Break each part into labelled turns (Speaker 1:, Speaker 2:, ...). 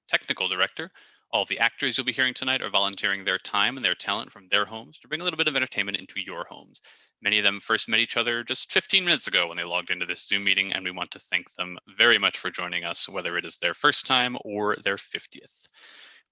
Speaker 1: technical director. All of the actors you'll be hearing tonight are volunteering their time and their talent from their homes to bring a little bit of entertainment into your homes. Many of them first met each other just 15 minutes ago when they logged into this Zoom meeting, and we want to thank them very much for joining us, whether it is their first time or their 50th.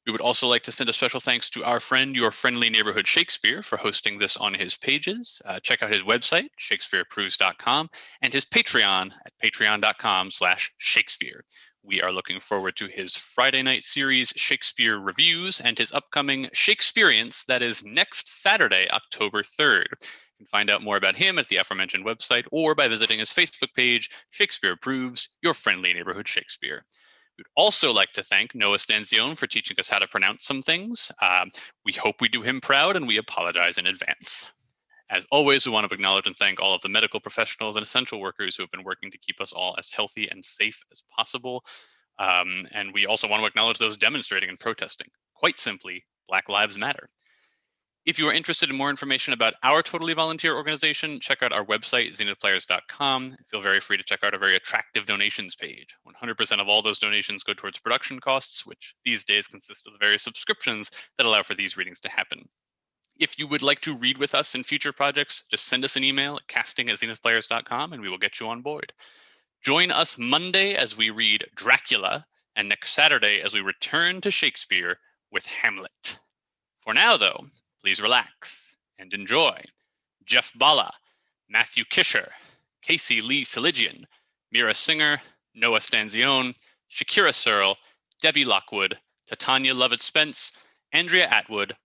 Speaker 1: We would also like to send a special thanks to our friend, Your Friendly Neighborhood Shakespeare, for hosting this on his pages. Check out his website, shakespeareapproves.com, and his Patreon at patreon.com/Shakespeare. We are looking forward to his Friday night series, Shakespeare Reviews, and his upcoming Shakespeareance that is next Saturday, October 3rd. You can find out more about him at the aforementioned website or by visiting his Facebook page, Shakespeare Approves, Your Friendly Neighborhood Shakespeare. We'd also like to thank Noah Stanzione for teaching us how to pronounce some things. We hope we do him proud, and we apologize in advance. As always, we want to acknowledge and thank all of the medical professionals and essential workers who have been working to keep us all as healthy and safe as possible. And we also want to acknowledge those demonstrating and protesting. Quite simply, Black Lives Matter. If you are interested in more information about our totally volunteer organization, check out our website, zenithplayers.com. Feel very free to check out our very attractive donations page. 100% of all those donations go towards production costs, which these days consist of the various subscriptions that allow for these readings to happen. If you would like to read with us in future projects, just send us an email at casting@zenithplayers.com and we will get you on board. Join us Monday as we read Dracula, and next Saturday as we return to Shakespeare with Hamlet. For now, though, please relax and enjoy Jeff Balla, Matthew Kisher, Casey Lee Saligian, Mira Singer, Noah Stanzione, Shakira Searle, Debbie Lockwood, Titania Lovett-Spence, Andrea Atwood,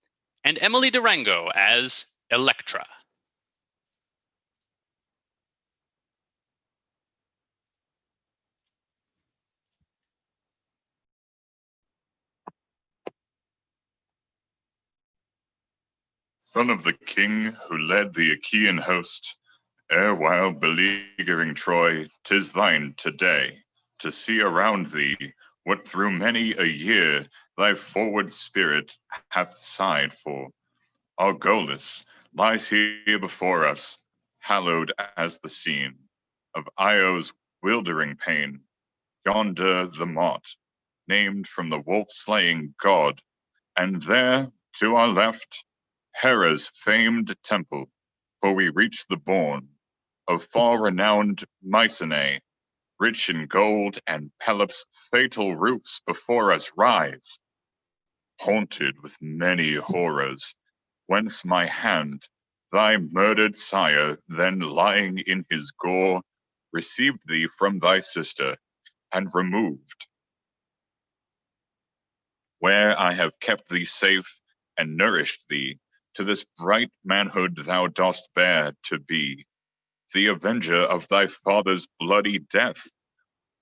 Speaker 1: and Emily Durango as Electra.
Speaker 2: Son of the king who led the Achaean host, erewhile beleaguering Troy, 'tis thine today to see around thee what through many a year thy forward spirit hath sighed for. Argolis lies here before us, hallowed as the scene of Io's wildering pain. Yonder the Mart, named from the wolf-slaying god, and there, to our left, Hera's famed temple, for we reach the bourne of far-renowned Mycenae. Rich in gold and Pelops' fatal roofs before us rise, haunted with many horrors, whence my hand, thy murdered sire, then lying in his gore, received thee from thy sister, and removed, where I have kept thee safe and nourished thee, to this bright manhood thou dost bear to be, the avenger of thy father's bloody death.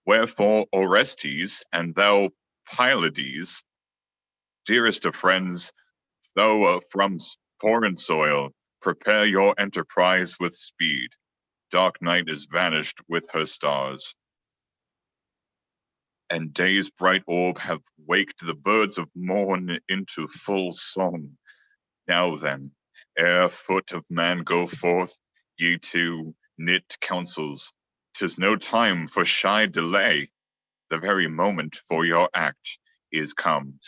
Speaker 2: Wherefore Orestes and thou Pylades, dearest of friends, though from foreign soil, prepare your enterprise with speed. Dark night is vanished with her stars, and day's bright orb hath waked the birds of morn into full song. Now then, ere foot of man go forth, ye two knit counsels. 'Tis no time for shy delay. The very moment for your act is come.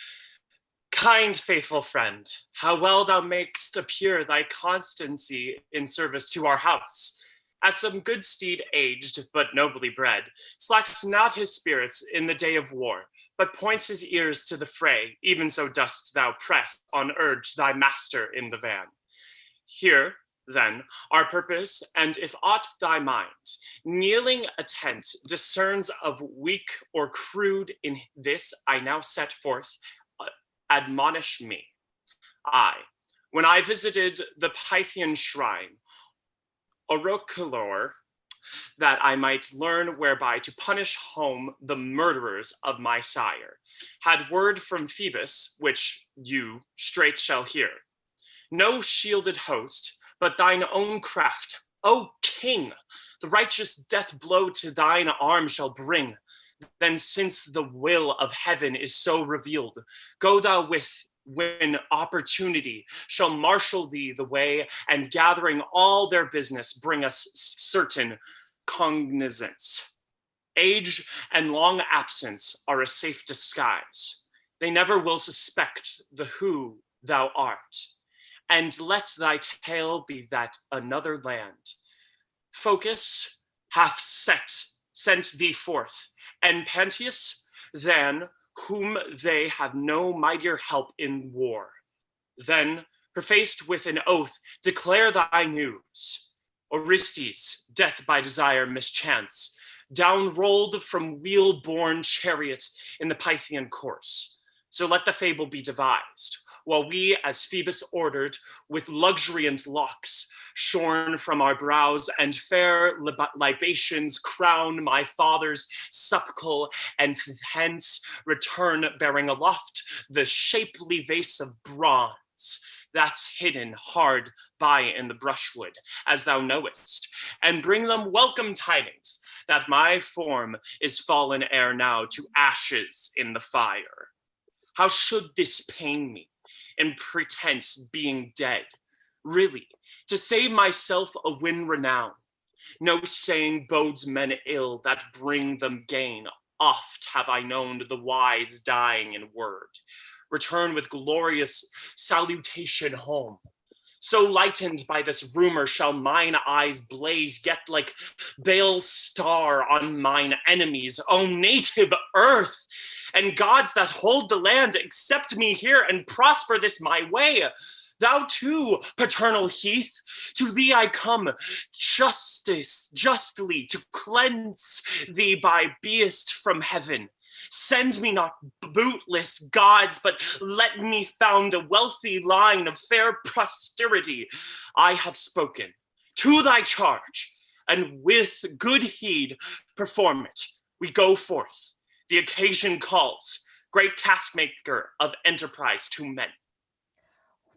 Speaker 3: Kind faithful friend, how well thou makest appear thy constancy in service to our house. As some good steed aged, but nobly bred, slacks not his spirits in the day of war, but points his ears to the fray, even so dost thou press on urge thy master in the van. Here, then, our purpose, and if aught thy mind, kneeling attent, discerns of weak or crude in this I now set forth, admonish me. I, when I visited the Pythian shrine, Orocolor, that I might learn whereby to punish home the murderers of my sire, had word from Phoebus, which you straight shall hear. No shielded host, but thine own craft, O king, the righteous death blow to thine arm shall bring. Then since the will of heaven is so revealed, go thou with when opportunity shall marshal thee the way, and gathering all their business bring us certain cognizance. Age and long absence are a safe disguise. They never will suspect the who thou art. And let thy tale be that another land. Focus hath sent thee forth, and Pantheus than whom they have no mightier help in war. Then, prefaced with an oath, declare thy news. Orestes, death by desire mischance, down rolled from wheel-borne chariot in the Pythian course. So let the fable be devised, while we, as Phoebus ordered, with luxuriant locks shorn from our brows and fair libations crown my father's sepulchre, and hence return bearing aloft the shapely vase of bronze that's hidden hard by in the brushwood, as thou knowest, and bring them welcome tidings that my form is fallen ere now to ashes in the fire. How should this pain me, in pretense being dead? Really, to save myself a win renown. No saying bodes men ill that bring them gain. Oft have I known the wise dying in word, return with glorious salutation home. So lightened by this rumor shall mine eyes blaze, yet like Baal's star on mine enemies. O native earth, and gods that hold the land, accept me here and prosper this my way. Thou too, paternal heath, to thee I come, justly to cleanse thee by beast from heaven. Send me not bootless gods, but let me found a wealthy line of fair posterity. I have spoken to thy charge, and with good heed perform it. We go forth. The occasion calls, great taskmaker of enterprise to men.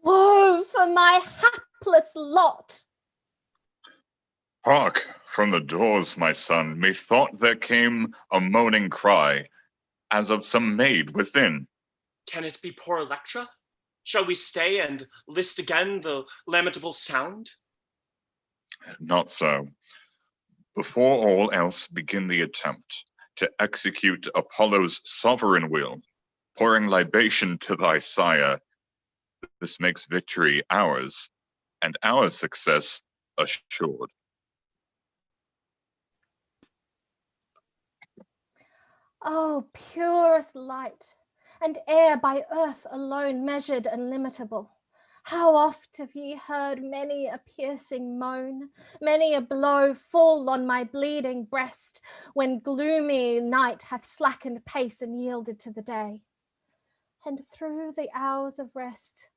Speaker 4: Woe for my hapless lot!
Speaker 2: Hark, from the doors, my son, methought there came a moaning cry, as of some maid within.
Speaker 3: Can it be poor Electra? Shall we stay and list again the lamentable sound?
Speaker 2: Not so. Before all else, begin the attempt to execute Apollo's sovereign will, pouring libation to thy sire. This makes victory ours, and our success assured.
Speaker 4: Oh, purest light, and air by earth alone measured and limitable. How oft have ye heard many a piercing moan, many a blow full on my bleeding breast, when gloomy night hath slackened pace and yielded to the day. And through the hours of rest,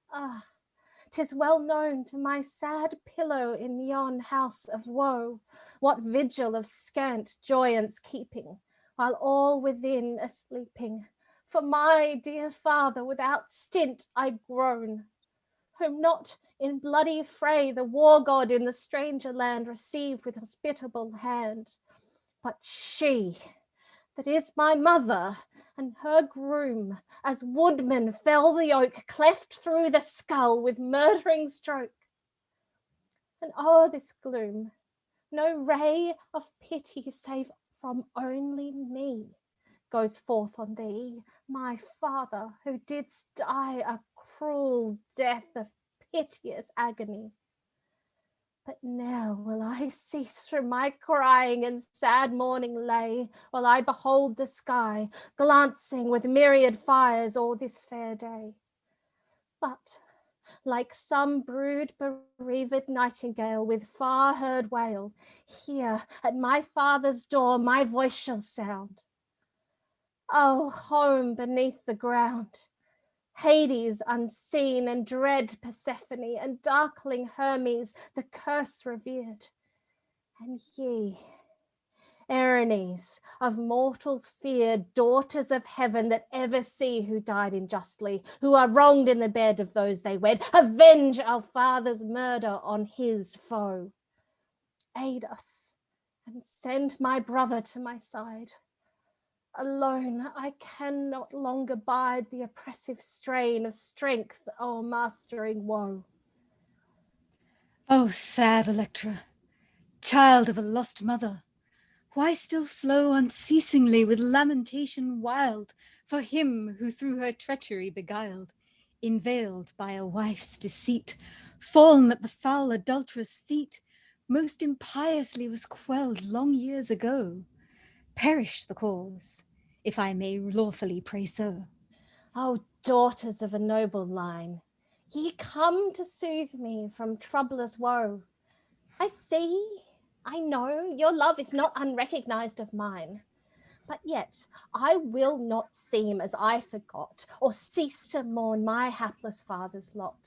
Speaker 4: 'tis well known to my sad pillow in yon house of woe, what vigil of scant joyance keeping, while all within are sleeping. For my dear father without stint I groan, whom not in bloody fray the war god in the stranger land received with hospitable hand, but she that is my mother and her groom, as woodman fell the oak, cleft through the skull with murdering stroke. And o'er this gloom, no ray of pity save from only me goes forth on thee, my father, who didst die a cruel death of piteous agony. But now will I cease from my crying and sad mourning lay, while I behold the sky glancing with myriad fires all this fair day. But like some brood bereaved nightingale with far heard wail, here at my father's door my voice shall sound. Oh, home beneath the ground, Hades unseen, and dread Persephone, and darkling Hermes, the curse revered. And ye, Erinyes, of mortals feared, daughters of heaven that ever see who died unjustly, who are wronged in the bed of those they wed, avenge our father's murder on his foe. Aid us, and send my brother to my side. Alone, I cannot longer bide the oppressive strain of strength o'ermastering woe.
Speaker 5: Oh, sad Electra, child of a lost mother, Why still flow unceasingly with lamentation wild for him who through her treachery beguiled, inveiled by a wife's deceit, fallen at the foul adulterous feet, most impiously was quelled long years ago? Perish the cause, if I may lawfully pray so.
Speaker 4: O daughters of a noble line, ye come to soothe me from troublous woe. I see, I know, your love is not unrecognized of mine, but yet I will not seem as I forgot, or cease to mourn my hapless father's lot.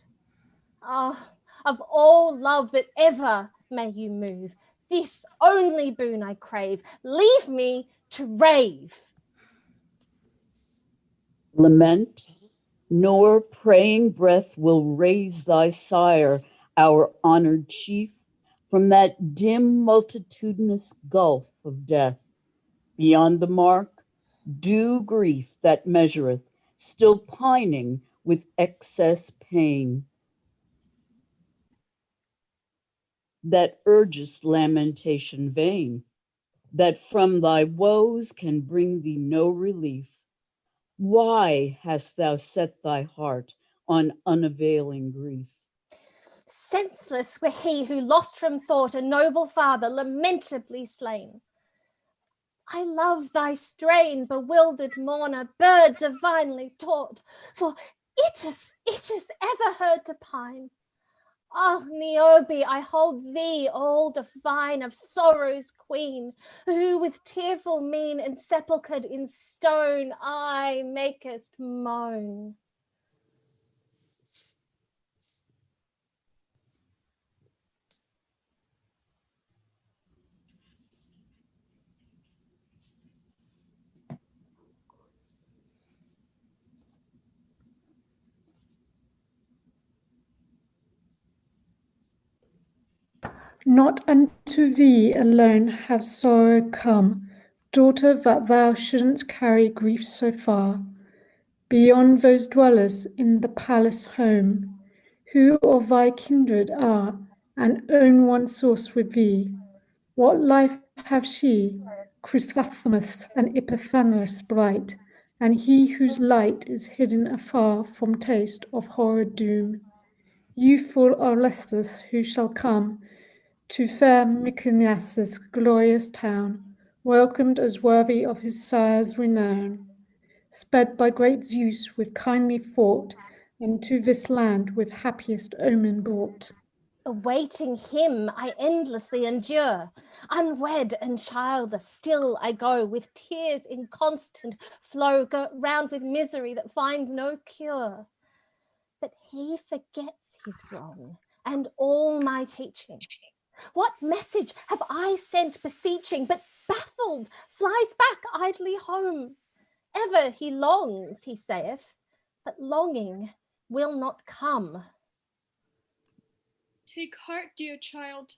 Speaker 4: Ah, of all love that ever may you move, this only boon I crave, leave me to rave.
Speaker 6: Lament, nor praying breath will raise thy sire, our honored chief, from that dim multitudinous gulf of death. Beyond the mark, due grief that measureth, still pining with excess pain, that urgest lamentation vain, that from thy woes can bring thee no relief. Why hast thou set thy heart on unavailing grief?
Speaker 4: Senseless were he who lost from thought a noble father lamentably slain. I love thy strain, bewildered mourner, bird divinely taught, for it is ever heard to pine. Ah, Niobe, I hold thee all divine of sorrow's queen, who with tearful mien and sepulchred in stone, aye makest moan.
Speaker 7: Not unto thee alone have sorrow come, daughter, that thou shouldn't carry grief so far. Beyond those dwellers in the palace home, who of thy kindred are, and own one source with thee. What life have she, Chrysanthemum and Epiphanius bright, and he whose light is hidden afar from taste of horrid doom? Youthful Orestes, who shall come to fair Mykonos' glorious town, welcomed as worthy of his sire's renown, sped by great Zeus with kindly thought, and to this land with happiest omen brought.
Speaker 4: Awaiting him I endlessly endure, unwed and childless still I go, with tears in constant flow, go round with misery that finds no cure. But he forgets his wrong and all my teaching. What message have I sent beseeching, but baffled flies back idly home? Ever he longs, he saith, but longing will not come.
Speaker 8: Take heart, dear child,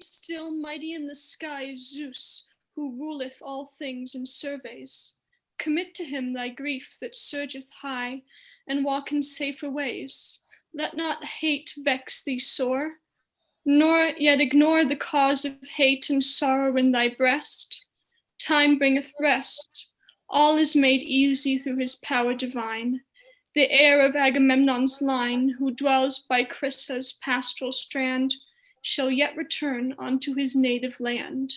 Speaker 8: still mighty in the sky is Zeus, who ruleth all things and surveys. Commit to him thy grief that surgeth high, and walk in safer ways. Let not hate vex thee sore, nor yet ignore the cause of hate and sorrow in thy breast. Time bringeth rest. All is made easy through his power divine. The heir of Agamemnon's line, who dwells by Chrysa's pastoral strand, shall yet return unto his native land,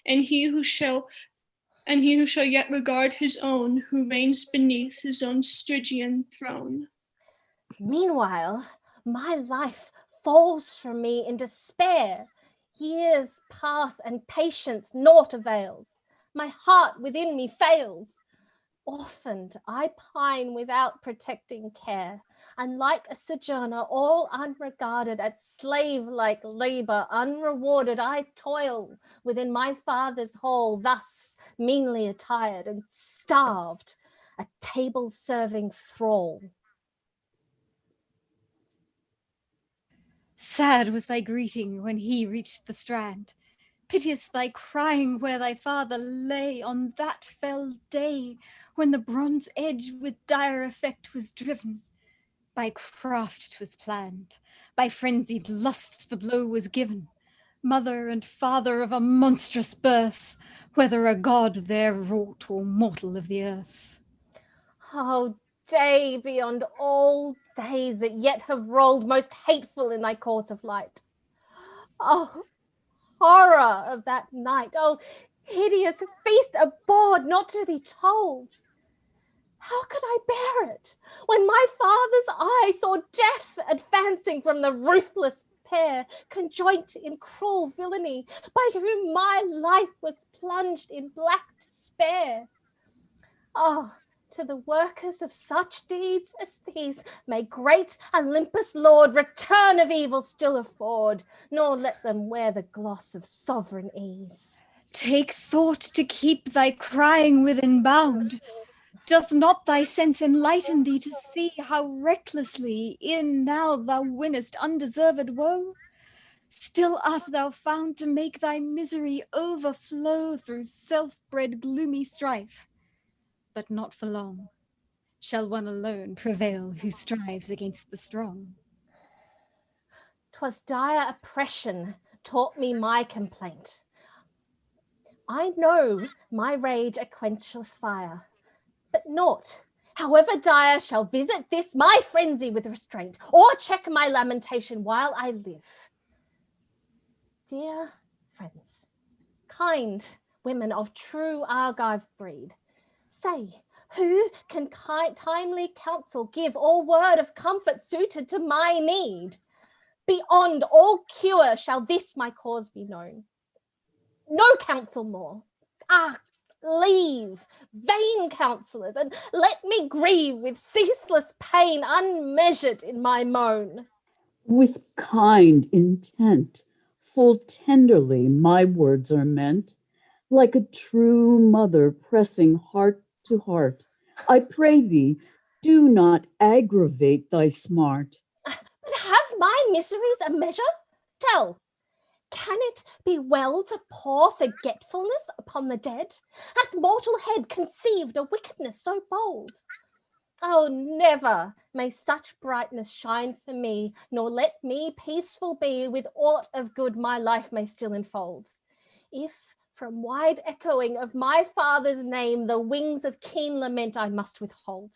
Speaker 8: and he who shall yet regard his own, who reigns beneath his own Stygian throne.
Speaker 4: Meanwhile, my life falls from me in despair. Years pass and patience naught avails. My heart within me fails. Orphaned, I pine without protecting care, and like a sojourner, all unregarded, at slave-like labor unrewarded, I toil within my father's hall, thus meanly attired and starved, a table-serving thrall.
Speaker 5: Sad was thy greeting when he reached the strand. Piteous thy crying where thy father lay on that fell day, when the bronze edge with dire effect was driven. By craft 'twas planned, by frenzied lust the blow was given. mother and father of a monstrous birth, whether a god there wrought or mortal of the earth.
Speaker 4: Oh, day beyond all days that yet have rolled, most hateful in thy course of light. Oh, horror of that night. Oh, hideous feast abhorred, not to be told. How could I bear it when my father's eye saw death advancing from the ruthless pair, conjoint in cruel villainy, by whom my life was plunged in black despair? Oh, to the workers of such deeds as these, may great Olympus Lord return of evil still afford, nor let them wear the gloss of sovereign ease.
Speaker 5: Take thought to keep thy crying within bound. Does not thy sense enlighten thee to see how recklessly in now thou winnest undeserved woe? Still art thou found to make thy misery overflow through self-bred gloomy strife. But not for long shall one alone prevail who strives against the strong.
Speaker 4: 'Twas dire oppression taught me my complaint. I know my rage a quenchless fire, but naught, however dire, shall visit this my frenzy with restraint, or check my lamentation while I live. Dear friends, kind women of true Argive breed, say, who can timely counsel give, or word of comfort suited to my need? Beyond all cure shall this my cause be known. No counsel more. Ah, leave, vain counsellors, and let me grieve with ceaseless pain unmeasured in my moan.
Speaker 6: With kind intent, full tenderly my words are meant, like a true mother pressing heart to heart. I pray thee, do not aggravate thy smart.
Speaker 4: But have my miseries a measure? Tell, can it be well to pour forgetfulness upon the dead? Hath mortal head conceived a wickedness so bold? Oh, never may such brightness shine for me, nor let me peaceful be with aught of good my life may still enfold. If from wide echoing of my father's name the wings of keen lament I must withhold,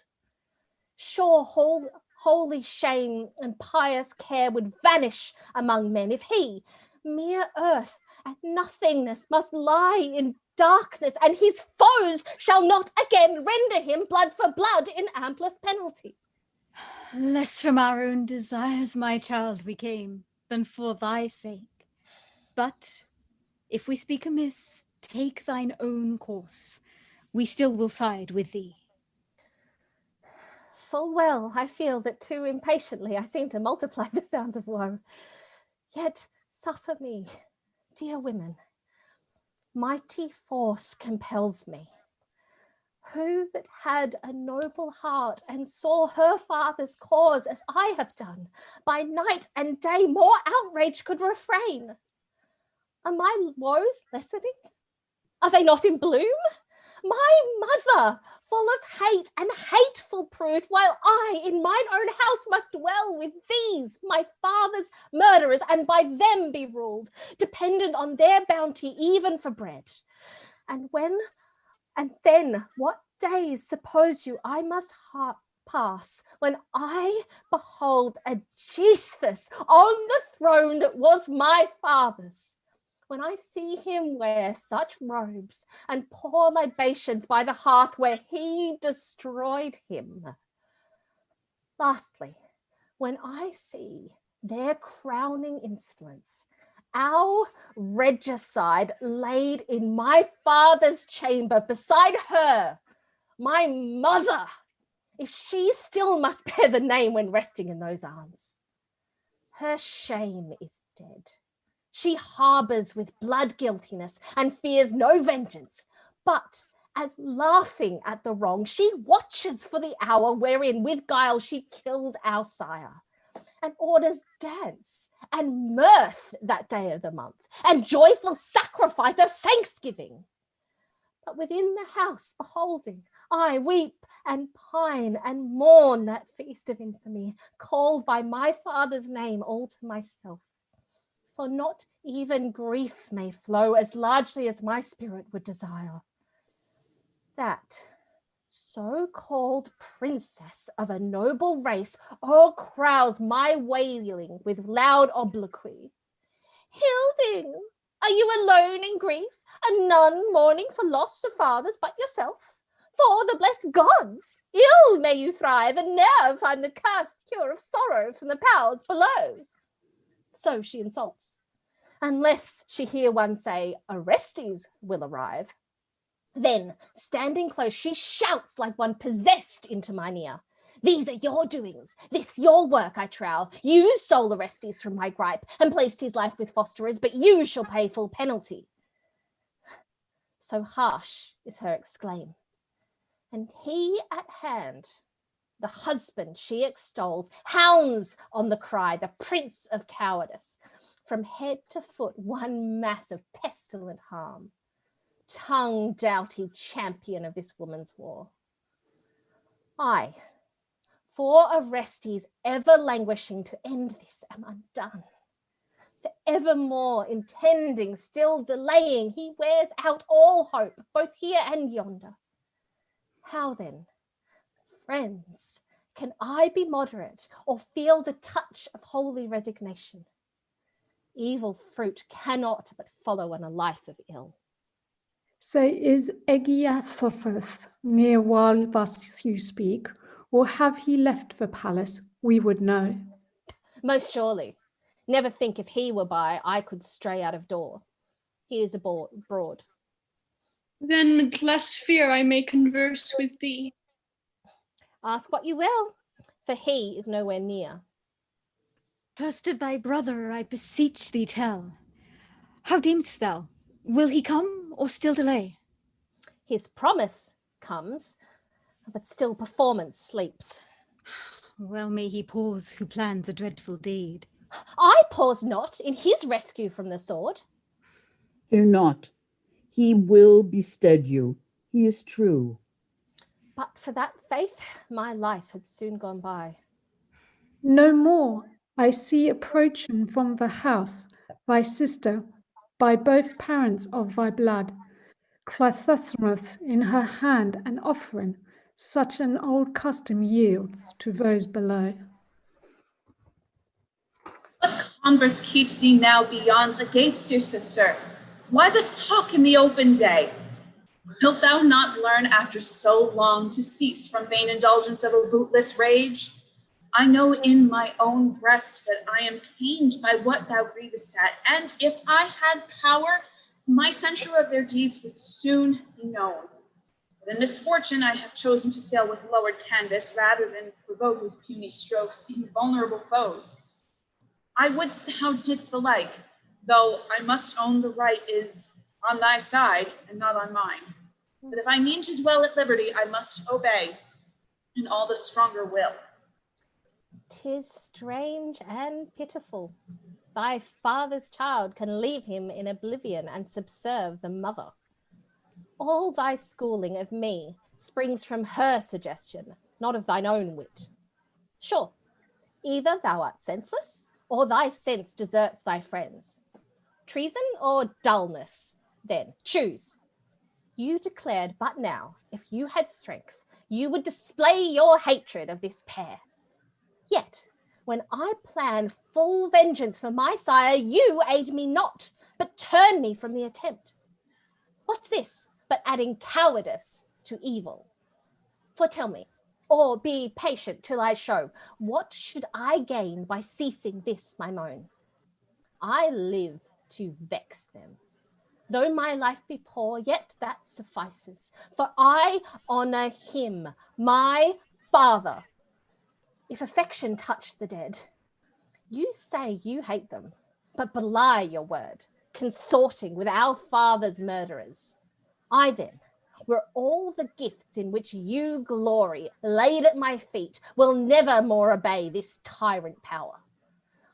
Speaker 4: sure holy shame and pious care would vanish among men if he, mere earth and nothingness, must lie in darkness, and his foes shall not again render him blood for blood in amplest penalty.
Speaker 5: Less from our own desires, my child, we came, than for thy sake. But if we speak amiss, take thine own course. We still will side with thee.
Speaker 4: Full well I feel that too impatiently I seem to multiply the sounds of woe. Yet suffer me, dear women. Mighty force compels me. Who that had a noble heart and saw her father's cause as I have done, by night and day more outrage could refrain? Are my woes lessening? Are they not in bloom? My mother, full of hate and hateful proved, while I in mine own house must dwell with these, my father's murderers, and by them be ruled, dependent on their bounty even for bread. And then what days suppose you I must pass when I behold a Jesus on the throne that was my father's? When I see him wear such robes and pour libations by the hearth where he destroyed him. Lastly, when I see their crowning insolence, our regicide laid in my father's chamber beside her, my mother, if she still must bear the name when resting in those arms. Her shame is dead. She harbours with blood guiltiness and fears no vengeance, but as laughing at the wrong, she watches for the hour wherein with guile she killed our sire, and orders dance and mirth that day of the month, and joyful sacrifice of thanksgiving. But within the house beholding, I weep and pine and mourn that feast of infamy, called by my father's name all to myself. for not even grief may flow as largely as my spirit would desire. That so-called princess of a noble race o'ercrowds my wailing with loud obloquy. Hilding, are you alone in grief, and none mourning for loss of fathers but yourself? For the blessed gods, ill may you thrive, and ne'er find the cursed cure of sorrow from the powers below. So she insults, unless she hear one say, Orestes will arrive. Then, standing close, she shouts like one possessed into mine ear. These are your doings, this your work, I trow. You stole Orestes from my gripe and placed his life with fosterers, but you shall pay full penalty. So harsh is her exclaim. And he at hand, the husband she extols, hounds on the cry, the prince of cowardice. From head to foot, one mass of pestilent harm. Tongue doughty champion of this woman's war. I, for Orestes ever languishing to end this, am undone. For evermore intending, still delaying, he wears out all hope, both here and yonder. How then, friends, can I be moderate or feel the touch of holy resignation? Evil fruit cannot but follow on a life of ill.
Speaker 7: Say, is Egiathopus near while thus you speak, or have he left the palace? We would know.
Speaker 4: Most surely. Never think if he were by, I could stray out of door. He is abroad.
Speaker 8: Then with less fear I may converse with thee.
Speaker 4: Ask what you will, for he is nowhere near.
Speaker 5: First of thy brother I beseech thee tell. How deem'st thou? Will he come, or still delay?
Speaker 4: His promise comes, but still performance sleeps.
Speaker 5: Well may he pause who plans a dreadful deed.
Speaker 4: I pause not in his rescue from the sword.
Speaker 6: Fear not. He will bestead you. He is true.
Speaker 4: But for that faith, my life had soon gone by.
Speaker 7: No more I see approaching from the house thy sister, by both parents of thy blood, Clythethroth in her hand an offering, such an old custom yields to those below.
Speaker 9: What converse keeps thee now beyond the gates, dear sister? Why this talk in the open day? Wilt thou not learn after so long to cease from vain indulgence of a bootless rage? I know in my own breast that I am pained by what thou grievest at, and if I had power, my censure of their deeds would soon be known. But in misfortune I have chosen to sail with lowered canvas rather than provoke with puny strokes invulnerable foes. I would thou didst the like, though I must own the right is on thy side and not on mine. But if I mean to dwell at liberty, I must obey, and all the stronger will.
Speaker 4: 'Tis strange and pitiful. Thy father's child can leave him in oblivion and subserve the mother. All thy schooling of me springs from her suggestion, not of thine own wit. Sure, either thou art senseless, or thy sense deserts thy friends. Treason or dullness, then choose. You declared but now, if you had strength, you would display your hatred of this pair. Yet, when I plan full vengeance for my sire, you aid me not, but turn me from the attempt. What's this but adding cowardice to evil? For tell me, or be patient till I show, what should I gain by ceasing this my moan? I live to vex them. Though my life be poor, yet that suffices, for I honor him, my father. If affection touch the dead, you say you hate them, but belie your word, consorting with our father's murderers. I then, were all the gifts in which you glory laid at my feet, will never more obey this tyrant power.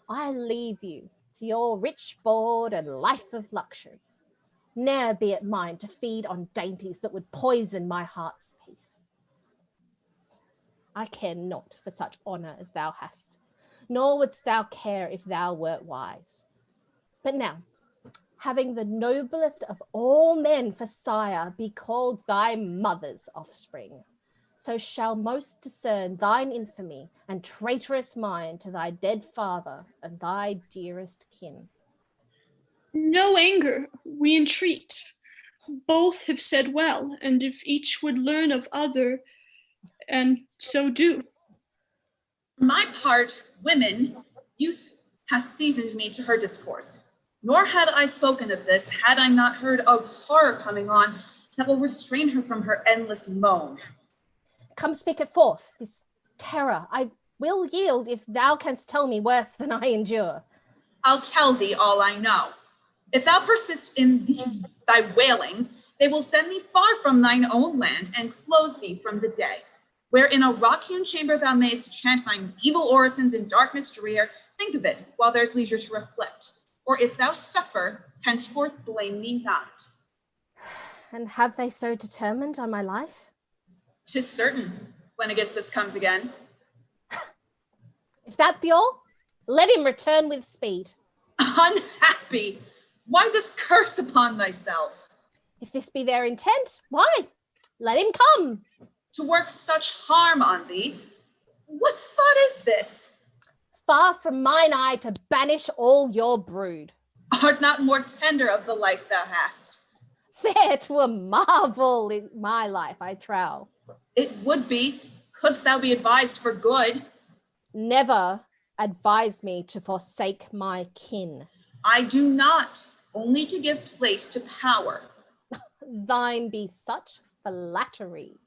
Speaker 4: I leave you to your rich board and life of luxury. Ne'er be it mine to feed on dainties that would poison my heart's peace. I care not for such honour as thou hast, nor wouldst thou care if thou wert wise. But now, having the noblest of all men for sire be called thy mother's offspring, so shall most discern thine infamy and traitorous mind to thy dead father and thy dearest kin.
Speaker 8: No anger, we entreat. Both have said well, and if each would learn of other, and so do.
Speaker 9: For my part, women, youth has seasoned me to her discourse. Nor had I spoken of this, had I not heard of horror coming on that will restrain her from her endless moan.
Speaker 4: Come speak it forth, this terror. I will yield if thou canst tell me worse than I endure.
Speaker 9: I'll tell thee all I know. If thou persist in these thy wailings, they will send thee far from thine own land and close thee from the day, where in a rock-hewn chamber thou mayst chant thine evil orisons in darkness drear. Think of it while there's leisure to reflect. Or if thou suffer, henceforth blame me not.
Speaker 4: And have they so determined on my life?
Speaker 9: 'Tis certain, when Aegisthus comes again.
Speaker 4: If that be all, let him return with speed.
Speaker 9: Unhappy! Why this curse upon thyself?
Speaker 4: If this be their intent, why? Let him come.
Speaker 9: To work such harm on thee? What thought is this?
Speaker 4: Far from mine eye to banish all your brood.
Speaker 9: Art not more tender of the life thou hast?
Speaker 4: Fair to a marvel in my life, I trow.
Speaker 9: It would be, couldst thou be advised for good.
Speaker 4: Never advise me to forsake my kin.
Speaker 9: I do not, only to give place to power.
Speaker 4: Thine be such flattery.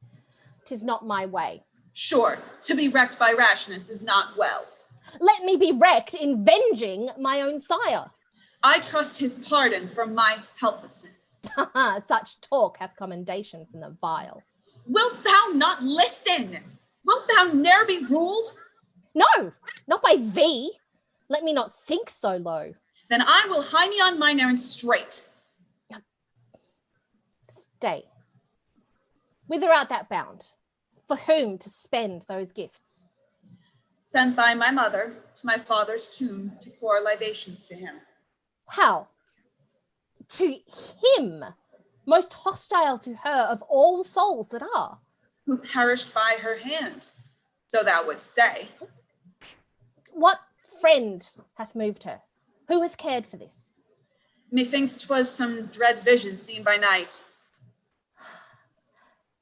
Speaker 4: 'Tis not my way.
Speaker 9: Sure, to be wrecked by rashness is not well.
Speaker 4: Let me be wrecked in venging my own sire.
Speaker 9: I trust his pardon for my helplessness.
Speaker 4: Such talk hath commendation from the vile.
Speaker 9: Wilt thou not listen? Wilt thou ne'er be ruled?
Speaker 4: No, not by thee. Let me not sink so low.
Speaker 9: Then I will hie me on mine errand straight.
Speaker 4: Stay. Whither art thou bound? For whom to spend those gifts?
Speaker 9: Sent by my mother to my father's tomb to pour libations to him.
Speaker 4: How? To him, most hostile to her of all souls that are.
Speaker 9: Who perished by her hand, so thou wouldst say.
Speaker 4: What friend hath moved her? Who hath cared for this?
Speaker 9: Methinks 'twas some dread vision seen by night.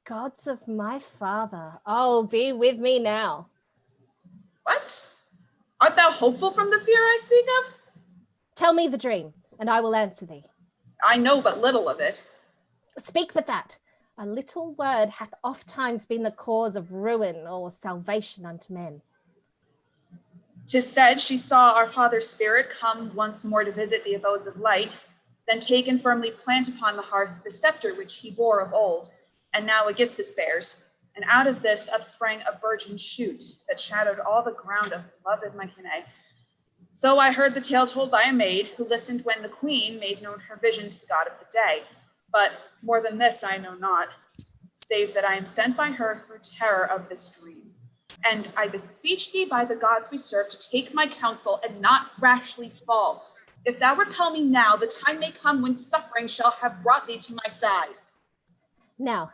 Speaker 4: Gods of my father, oh, be with me now.
Speaker 9: What? Art thou hopeful from the fear I speak of?
Speaker 4: Tell me the dream, and I will answer thee.
Speaker 9: I know but little of it.
Speaker 4: Speak but that. A little word hath oft times been the cause of ruin or salvation unto men.
Speaker 9: 'Tis said she saw our father's spirit come once more to visit the abodes of light, then take and firmly plant upon the hearth the scepter which he bore of old, and now Aegisthus bears. And out of this upsprang a virgin shoot that shadowed all the ground of beloved Mycenae. So I heard the tale told by a maid who listened when the queen made known her vision to the god of the day. But more than this I know not, save that I am sent by her through terror of this dream. And I beseech thee by the gods we serve to take my counsel and not rashly fall. If thou repel me now, the time may come when suffering shall have brought thee to my side.
Speaker 4: Now,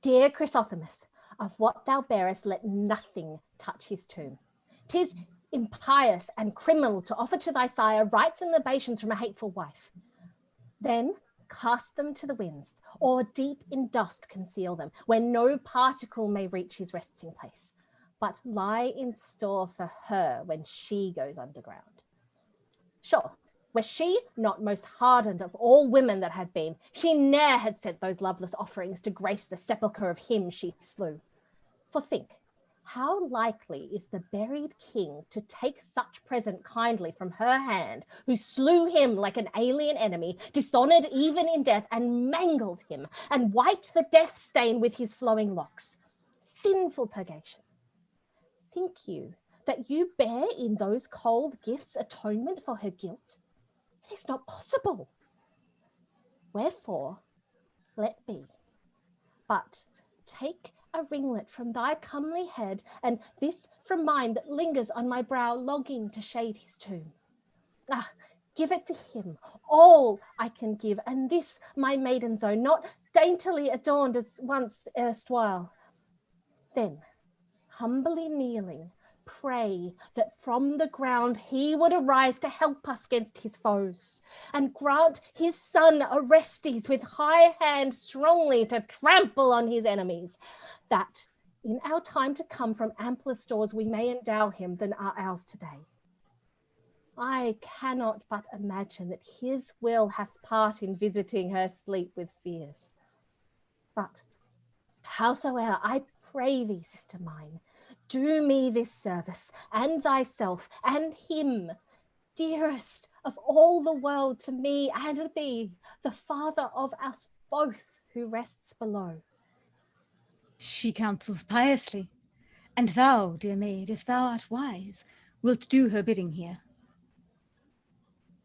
Speaker 4: dear Chrysothemis, of what thou bearest, let nothing touch his tomb. 'Tis impious and criminal to offer to thy sire rites and libations from a hateful wife. Then cast them to the winds, or deep in dust conceal them, where no particle may reach his resting place, but lie in store for her when she goes underground. Sure, were she not most hardened of all women that had been, she ne'er had sent those loveless offerings to grace the sepulchre of him she slew. For think, how likely is the buried king to take such present kindly from her hand, who slew him like an alien enemy, dishonored even in death, and mangled him, and wiped the death stain with his flowing locks? Sinful purgation. Think you that you bear in those cold gifts atonement for her guilt? It is not possible. Wherefore, let be. But take a ringlet from thy comely head, and this from mine that lingers on my brow, longing to shade his tomb. Ah, Give it to him, all I can give, and this my maiden's own, not daintily adorned as once erstwhile. Then, humbly kneeling, pray that from the ground he would arise to help us against his foes, and grant his son Orestes with high hand strongly to trample on his enemies, that in our time to come from ampler stores we may endow him than are ours today. I cannot but imagine that his will hath part in visiting her sleep with fears. But howsoe'er, I pray thee, sister mine, do me this service, and thyself, and him, dearest of all the world to me and thee, the father of us both who rests below.
Speaker 5: She counsels piously, and thou, dear maid, if thou art wise, wilt do her bidding here.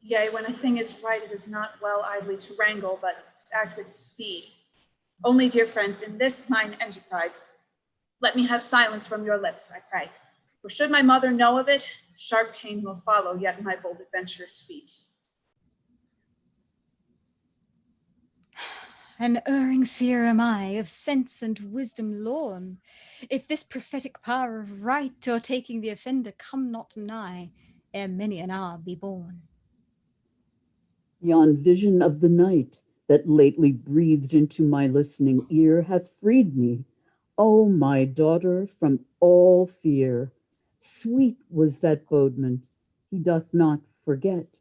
Speaker 9: Yea, when a thing is right, it is not well idly to wrangle, but act with speed. Only, dear friends, in this mine enterprise, let me have silence from your lips, I pray. For should my mother know of it, sharp pain will follow yet my bold adventurous feet.
Speaker 5: An erring seer am I, of sense and wisdom lorn. If this prophetic power of right or taking the offender come not nigh, ere many an hour be born.
Speaker 6: Yon vision of the night that lately breathed into my listening ear hath freed me, O my daughter, from all fear. Sweet was that bodement, he doth not forget.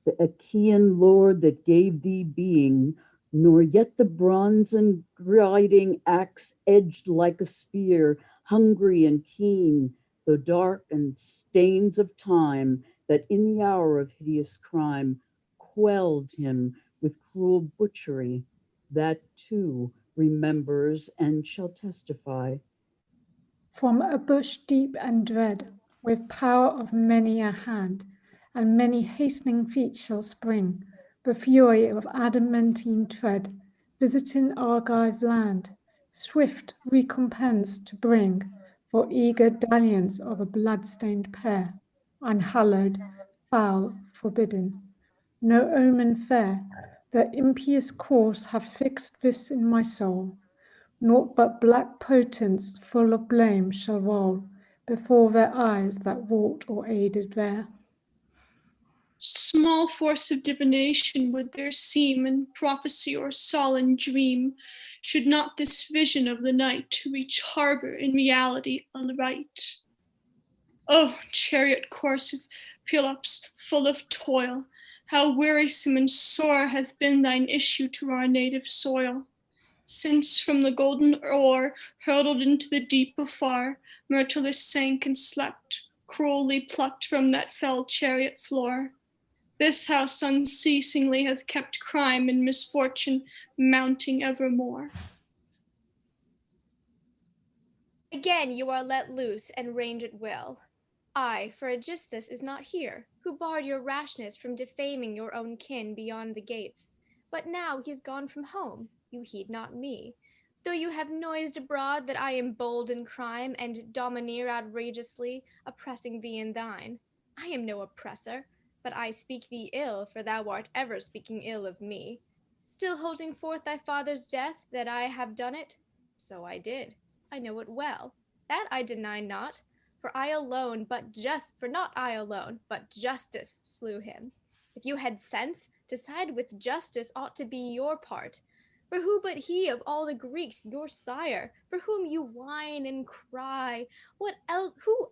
Speaker 6: The Achaean lord that gave thee being, nor yet the bronzen griding axe edged like a spear, hungry and keen, though dark and stains of time that in the hour of hideous crime quelled him with cruel butchery, that too remembers and shall testify.
Speaker 7: From a bush deep and dread, with power of many a hand, and many hastening feet shall spring, the fury of adamantine tread, visiting Argive land, swift recompense to bring, for eager dalliance of a blood-stained pair, unhallowed, foul, forbidden. No omen fair, their impious course hath fixed this in my soul. Naught but black potence full of blame shall roll before their eyes that wrought or aided there.
Speaker 8: Small force of divination would there seem in prophecy or solemn dream, should not this vision of the night reach harbor in reality aright. O chariot course of Pelops, full of toil, how wearisome and sore hath been thine issue to our native soil. Since from the golden oar, hurtled into the deep afar, Myrtilus sank and slept, cruelly plucked from that fell chariot floor. This house unceasingly hath kept crime and misfortune mounting evermore.
Speaker 10: Again you are let loose and range at will. I, for Aegisthus is not here, who barred your rashness from defaming your own kin beyond the gates. But now he's gone from home, you heed not me, though you have noised abroad that I am bold in crime, and domineer outrageously, oppressing thee and thine. I am no oppressor, but I speak thee ill, for thou art ever speaking ill of me. Still holding forth thy father's death, that I have done it? So I did. I know it well. That I deny not, for not I alone, but justice slew him. If you had sense, to side with justice ought to be your part. For who but he of all the Greeks, your sire, for whom you whine and cry, who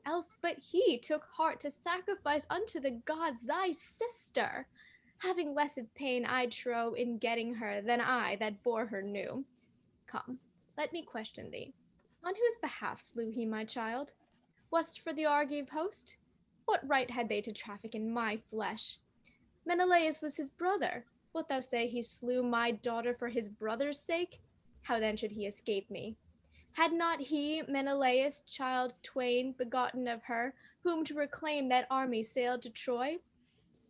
Speaker 10: else but he took heart to sacrifice unto the gods thy sister? Having less of pain, I trow, in getting her, than I that bore her knew. Come, let me question thee. On whose behalf slew he my child? Was't for the Argive host? What right had they to traffic in my flesh? Menelaus was his brother. Wilt thou say he slew my daughter for his brother's sake? How then should he escape me? Had not he, Menelaus, child twain, begotten of her, whom to reclaim that army sailed to Troy?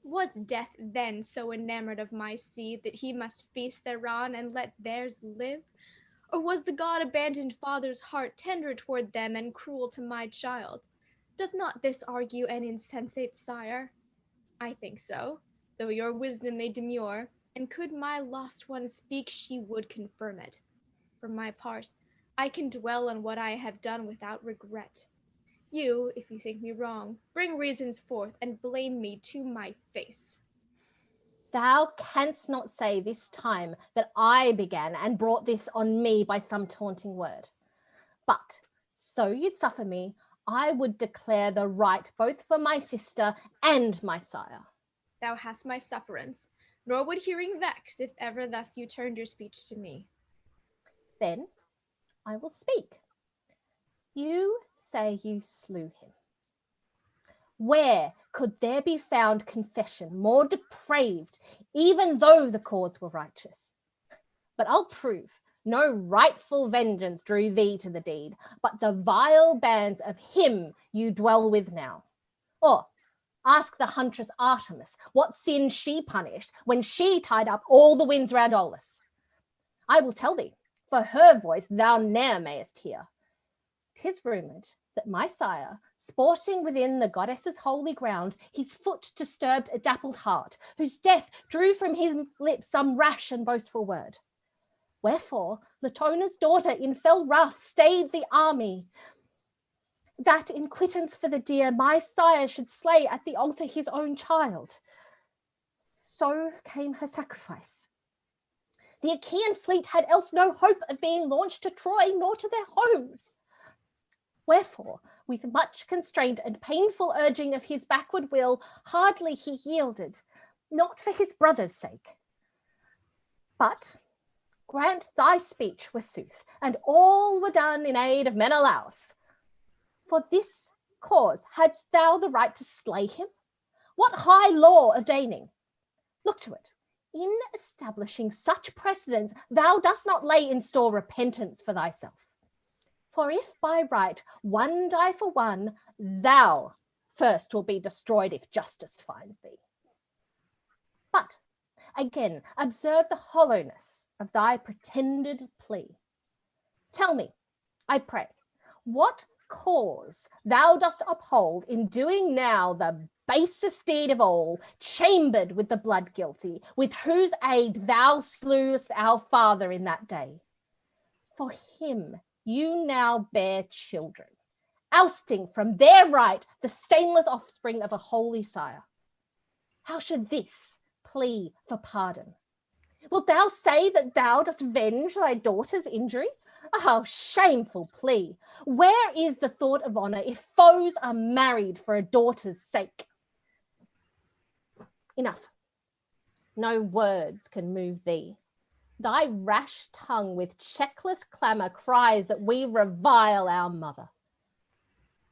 Speaker 10: Was death then so enamored of my seed that he must feast thereon and let theirs live? Or was the god-abandoned father's heart tender toward them and cruel to my child? Doth not this argue an insensate sire? I think so. though your wisdom may demur, and could my lost one speak, she would confirm it. For my part, I can dwell on what I have done without regret. You, if you think me wrong, bring reasons forth and blame me to my face.
Speaker 4: Thou canst not say this time that I began and brought this on me by some taunting word. But, so you'd suffer me, I would declare the right both for my sister and my sire.
Speaker 10: Thou hast my sufferance, nor would hearing vex if ever thus you turned your speech to me.
Speaker 4: Then I will speak. You say you slew him. Where could there be found confession more depraved, even though the cause were righteous? But I'll prove no rightful vengeance drew thee to the deed, but the vile bands of him you dwell with now. Or ask the huntress Artemis what sin she punished when she tied up all the winds round Olus. I will tell thee, for her voice thou ne'er mayest hear. 'Tis rumoured that my sire, sporting within the goddess's holy ground, his foot disturbed a dappled heart, whose death drew from his lips some rash and boastful word. Wherefore Latona's daughter in fell wrath stayed the army, that in quittance for the dear my sire should slay at the altar his own child. So came her sacrifice. The Achaean fleet had else no hope of being launched to Troy nor to their homes. Wherefore, with much constraint and painful urging of his backward will, hardly he yielded, not for his brother's sake. But grant thy speech were sooth, and all were done in aid of Menelaus. For this cause hadst thou the right to slay him? What high law ordaining? Look to it. In establishing such precedents, thou dost not lay in store repentance for thyself. For if by right one die for one, thou first will be destroyed if justice finds thee. But again, observe the hollowness of thy pretended plea. Tell me, I pray, what cause thou dost uphold in doing now the basest deed of all, chambered with the blood guilty, with whose aid thou slewest our father in that day. For him you now bear children, ousting from their right the stainless offspring of a holy sire. How should this plea for pardon? Wilt thou say that thou dost avenge thy daughter's injury? Oh, shameful plea! Where is the thought of honour if foes are married for a daughter's sake? Enough. No words can move thee. Thy rash tongue with checkless clamour cries that we revile our mother.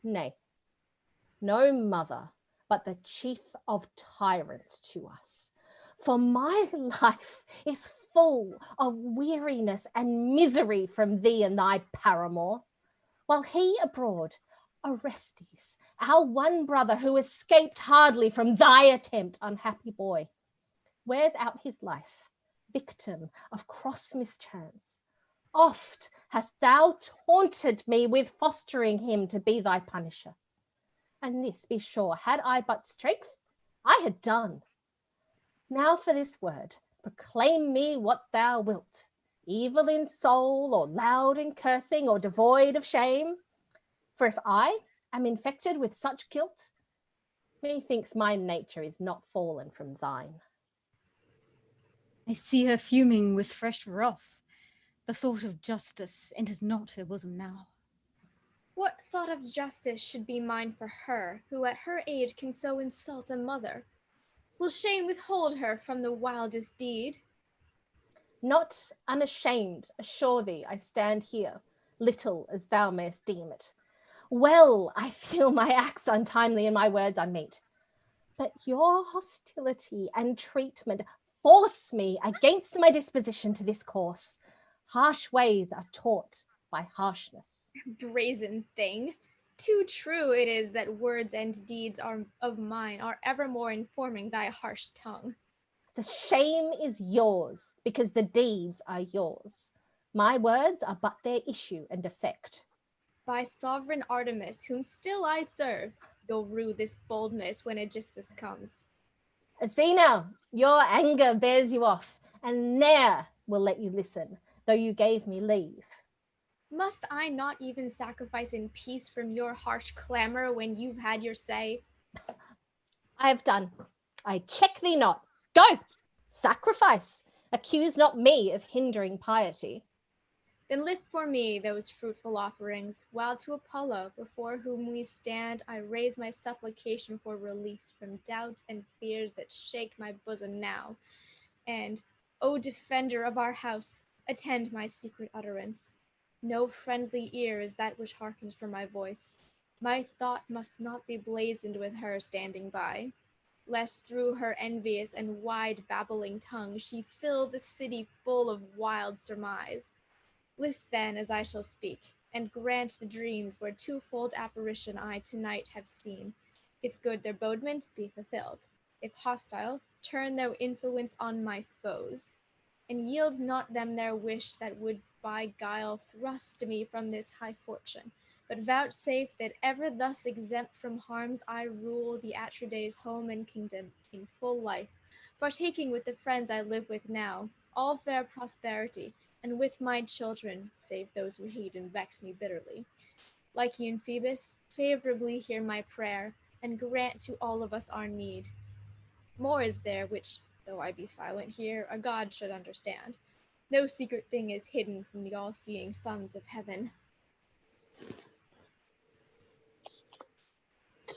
Speaker 4: Nay, no mother, but the chief of tyrants to us. For my life is full of weariness and misery from thee and thy paramour, while he abroad, Orestes, our one brother who escaped hardly from thy attempt, unhappy boy, wears out his life, victim of cross mischance. Oft hast thou taunted me with fostering him to be thy punisher. And this, be sure, had I but strength, I had done. Now for this word, proclaim me what thou wilt, evil in soul, or loud in cursing, or devoid of shame. For if I am infected with such guilt, methinks my nature is not fallen from thine.
Speaker 5: I see her fuming with fresh wrath. The thought of justice enters not her bosom now.
Speaker 10: What thought of justice should be mine for her, who at her age can so insult a mother? Will shame withhold her from the wildest deed?
Speaker 4: Not unashamed, assure thee, I stand here, little as thou mayst deem it. Well, I feel my acts untimely and my words unmeet. But your hostility and treatment force me against my disposition to this course. Harsh ways are taught by harshness.
Speaker 10: Brazen thing! Too true it is that words and deeds of mine are evermore informing thy harsh tongue.
Speaker 4: The shame is yours, because the deeds are yours. My words are but their issue and effect.
Speaker 10: By sovereign Artemis, whom still I serve, you'll rue this boldness when Aegisthus comes.
Speaker 4: Athena, your anger bears you off, and ne'er will let you listen, though you gave me leave.
Speaker 10: Must I not even sacrifice in peace from your harsh clamor when you've had your say?
Speaker 4: I have done. I check thee not. Go, sacrifice. Accuse not me of hindering piety.
Speaker 10: Then lift for me those fruitful offerings, while to Apollo, before whom we stand, I raise my supplication for release from doubts and fears that shake my bosom now. And, O defender of our house, attend my secret utterance. No friendly ear is that which hearkens for my voice. My thought must not be blazoned with her standing by, lest through her envious and wide babbling tongue she fill the city full of wild surmise. List then as I shall speak, and grant the dreams where twofold apparition I tonight have seen. If good their bodement, be fulfilled. If hostile, turn their influence on my foes. And yield not them their wish that would by guile thrust me from this high fortune, but vouchsafe that ever thus exempt from harms I rule the Atrides' home and kingdom in full life, partaking with the friends I live with now, all fair prosperity, and with my children, save those who hate and vex me bitterly. Lycian Phoebus, favorably hear my prayer, and grant to all of us our need. More is there which, though I be silent here, a god should understand. No secret thing is hidden from the all-seeing sons of heaven.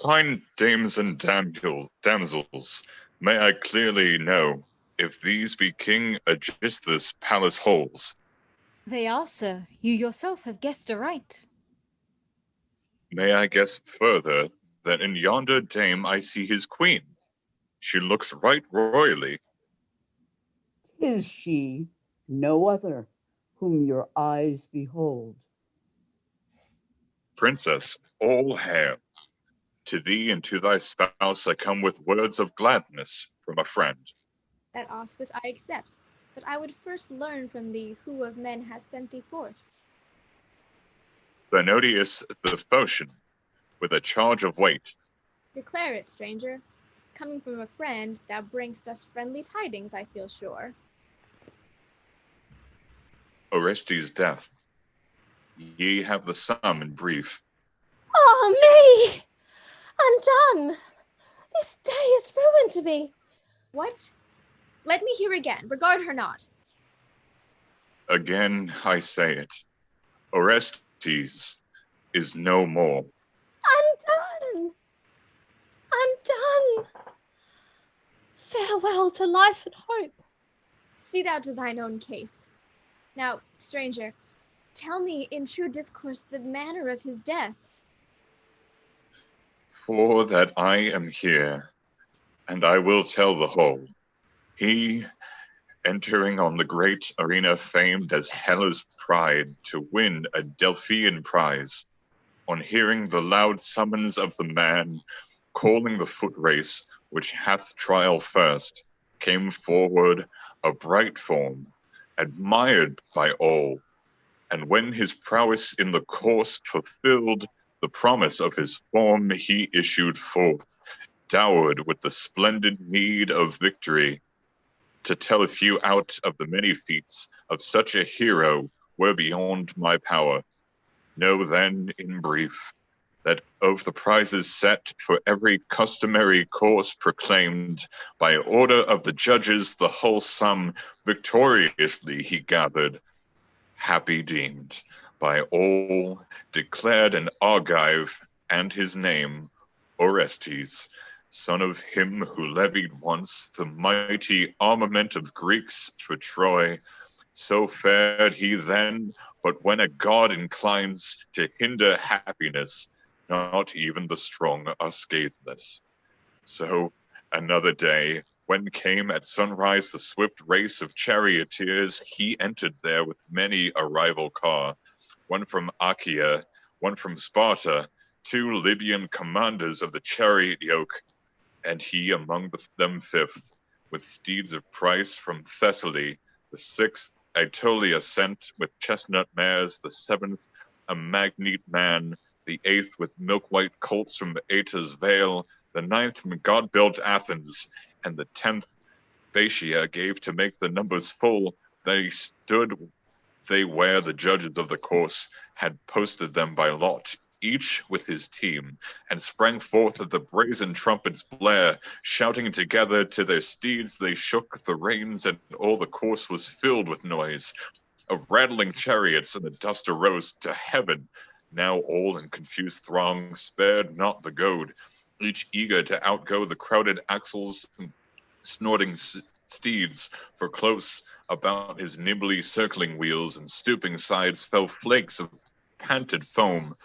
Speaker 2: Kind dames and damsels, may I clearly know if these be King Aegisthus' palace halls?
Speaker 5: They are, sir. You yourself have guessed aright.
Speaker 2: May I guess further that in yonder dame I see his queen? She looks right royally.
Speaker 6: Is she, no other, whom your eyes behold?
Speaker 2: Princess, all hail. To thee and to thy spouse I come with words of gladness from a friend.
Speaker 10: That auspice I accept, but I would first learn from thee who of men hath sent thee forth.
Speaker 2: Thenodius the Phocian, with a charge of weight.
Speaker 10: Declare it, stranger. Coming from a friend, thou bringst us friendly tidings, I feel sure.
Speaker 2: Orestes' death. Ye have the sum in brief.
Speaker 4: Oh, me! Undone! This day is ruin to me.
Speaker 10: What? Let me hear again. Regard her not.
Speaker 2: Again I say it. Orestes is no more.
Speaker 4: Undone! Undone! Farewell to life and hope.
Speaker 10: See thou to thine own case. Now, stranger, tell me in true discourse the manner of his death.
Speaker 2: For that I am here, and I will tell the whole. He, entering on the great arena famed as Hela's pride to win a Delphian prize, on hearing the loud summons of the man calling the foot race which hath trial first, came forward a bright form, admired by all, and when his prowess in the course fulfilled the promise of his form, he issued forth, dowered with the splendid meed of victory. To tell a few out of the many feats of such a hero were beyond my power. Know then, in brief, that of the prizes set for every customary course proclaimed, by order of the judges the whole sum victoriously he gathered, happy deemed by all, declared an Argive, and his name Orestes, son of him who levied once the mighty armament of Greeks for Troy. So fared he then, but when a god inclines to hinder happiness, not even the strong are scatheless. So another day, when came at sunrise the swift race of charioteers, he entered there with many a rival car, one from Achaea, one from Sparta, 2 Libyan commanders of the chariot yoke, and he among them 5th, with steeds of price from Thessaly, the 6th Aetolia sent with chestnut mares, the 7th a Magnete man, the 8th with milk-white colts from Aeta's vale, the 9th from god-built Athens, and the 10th Batia gave to make the numbers full. They stood where the judges of the course had posted them by lot, each with his team, and sprang forth at the brazen trumpet's blare, shouting together to their steeds. They shook the reins, and all the course was filled with noise of rattling chariots, and the dust arose to heaven. Now all in confused throng spared not the goad, each eager to outgo the crowded axles and snorting steeds, for close about his nimbly circling wheels and stooping sides fell flakes of panted foam.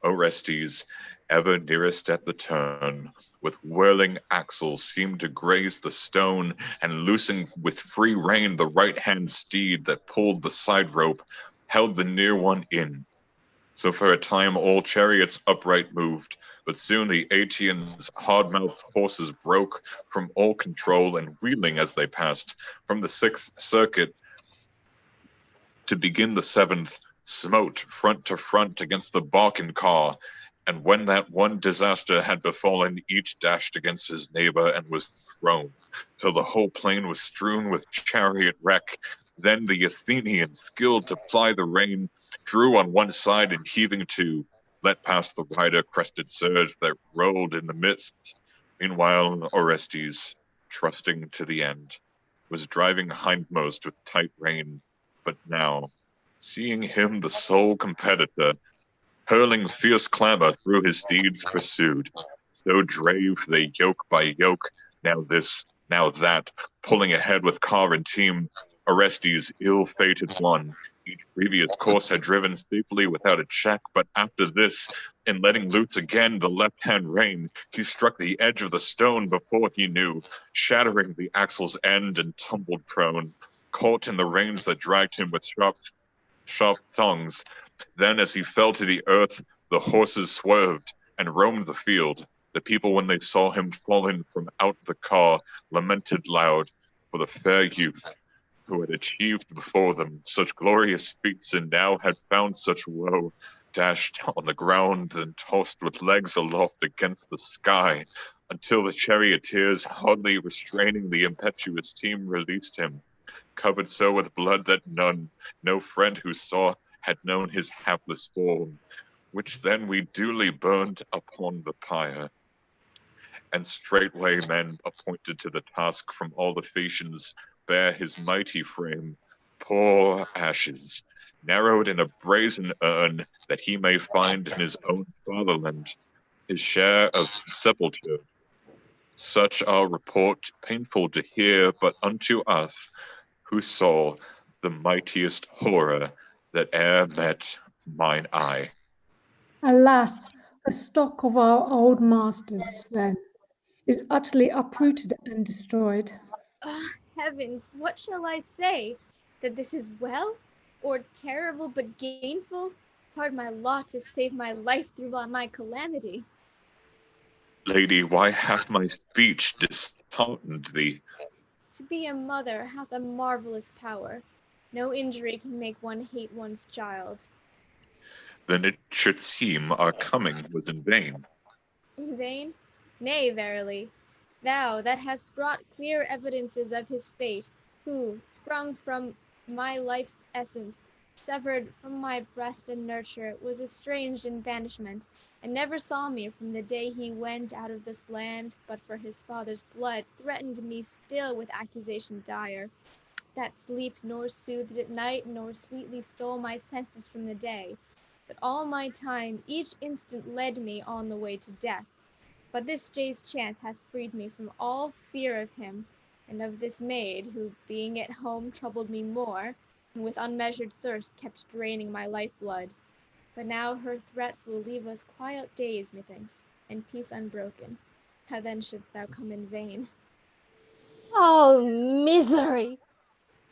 Speaker 2: Orestes, ever nearest at the turn, with whirling axles seemed to graze the stone, and loosing with free rein the right-hand steed that pulled the side rope, held the near one in. So for a time all chariots upright moved, but soon the Aeaeans' hard-mouthed horses broke from all control, and wheeling as they passed from the 6th circuit to begin the 7th, smote front to front against the Balkan car. And when that one disaster had befallen, each dashed against his neighbor and was thrown, till the whole plain was strewn with chariot wreck. Then the Athenians, skilled to ply the rein, drew on one side and heaving to, let pass the rider-crested surge that rolled in the midst. Meanwhile, Orestes, trusting to the end, was driving hindmost with tight rein. But now, seeing him the sole competitor, hurling fierce clamor through his steeds pursued, so drave they yoke by yoke, now this, now that, pulling ahead with car and team. Orestes, ill-fated one, each previous course had driven safely without a check, but after this, in letting loose again the left-hand rein, he struck the edge of the stone before he knew, shattering the axle's end and tumbled prone, caught in the reins that dragged him with sharp thongs. Then as he fell to the earth, the horses swerved and roamed the field. The people, when they saw him fallen from out the car, lamented loud for the fair youth who had achieved before them such glorious feats, and now had found such woe, dashed on the ground and tossed with legs aloft against the sky, until the charioteers, hardly restraining the impetuous team, released him, covered so with blood that none, no friend who saw, had known his hapless form, which then we duly burned upon the pyre. And straightway men appointed to the task from all the Phaeacians bare his mighty frame, poor ashes, narrowed in a brazen urn, that he may find in his own fatherland his share of sepulture. Such our report, painful to hear, but unto us, who saw the mightiest horror that e'er met mine eye.
Speaker 7: Alas, the stock of our old masters, Sven, is utterly uprooted and destroyed.
Speaker 10: Ah, heavens, what shall I say? That this is well? Or terrible but gainful? Hard my lot to save my life through my calamity.
Speaker 2: Lady, why hath my speech disheartened thee?
Speaker 10: To be a mother hath a marvelous power. No injury can make one hate one's child.
Speaker 2: Then it should seem our coming was in vain.
Speaker 10: In vain? Nay, verily. Thou that hast brought clear evidences of his fate, who, sprung from my life's essence, severed from my breast and nurture, was estranged in banishment, and never saw me from the day he went out of this land, but for his father's blood, threatened me still with accusation dire, that sleep nor soothed at night, nor sweetly stole my senses from the day, but all my time, each instant led me on the way to death. But this day's chance hath freed me from all fear of him, and of this maid, who, being at home, troubled me more, and with unmeasured thirst kept draining my lifeblood. But now her threats will leave us quiet days, methinks, and peace unbroken. How then shouldst thou come in vain?
Speaker 4: Oh, misery!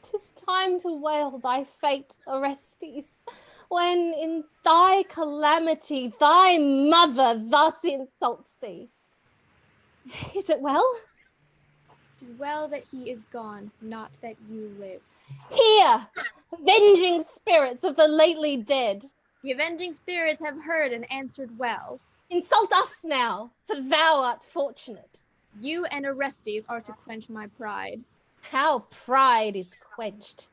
Speaker 4: 'Tis time to wail thy fate, Orestes, when in thy calamity thy mother thus insults thee. Is it well?
Speaker 10: 'Tis well that he is gone, not that you live.
Speaker 4: Hear, avenging spirits of the lately dead.
Speaker 10: The avenging spirits have heard and answered well.
Speaker 4: Insult us now, for thou art fortunate.
Speaker 10: You and Orestes are to quench my pride.
Speaker 4: How pride is quenched.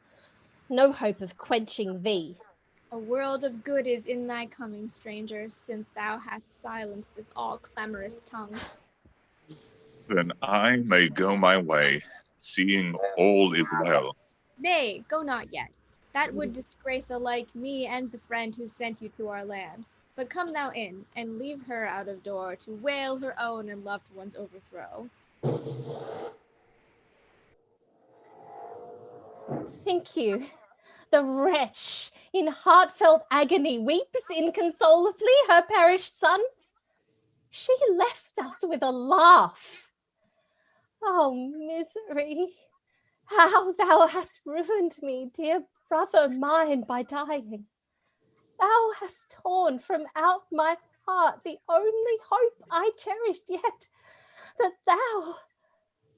Speaker 4: No hope of quenching thee.
Speaker 10: A world of good is in thy coming, stranger, since thou hast silenced this all-clamorous tongue.
Speaker 2: Then I may go my way, seeing all is well.
Speaker 10: Nay, go not yet. That would disgrace alike me and the friend who sent you to our land. But come thou in, and leave her out of door to wail her own and loved one's overthrow.
Speaker 4: Think you, the wretch in heartfelt agony weeps inconsolably her perished son? She left us with a laugh. Oh, misery, how thou hast ruined me, dear brother mine, by dying. Thou hast torn from out my heart the only hope I cherished yet, that thou,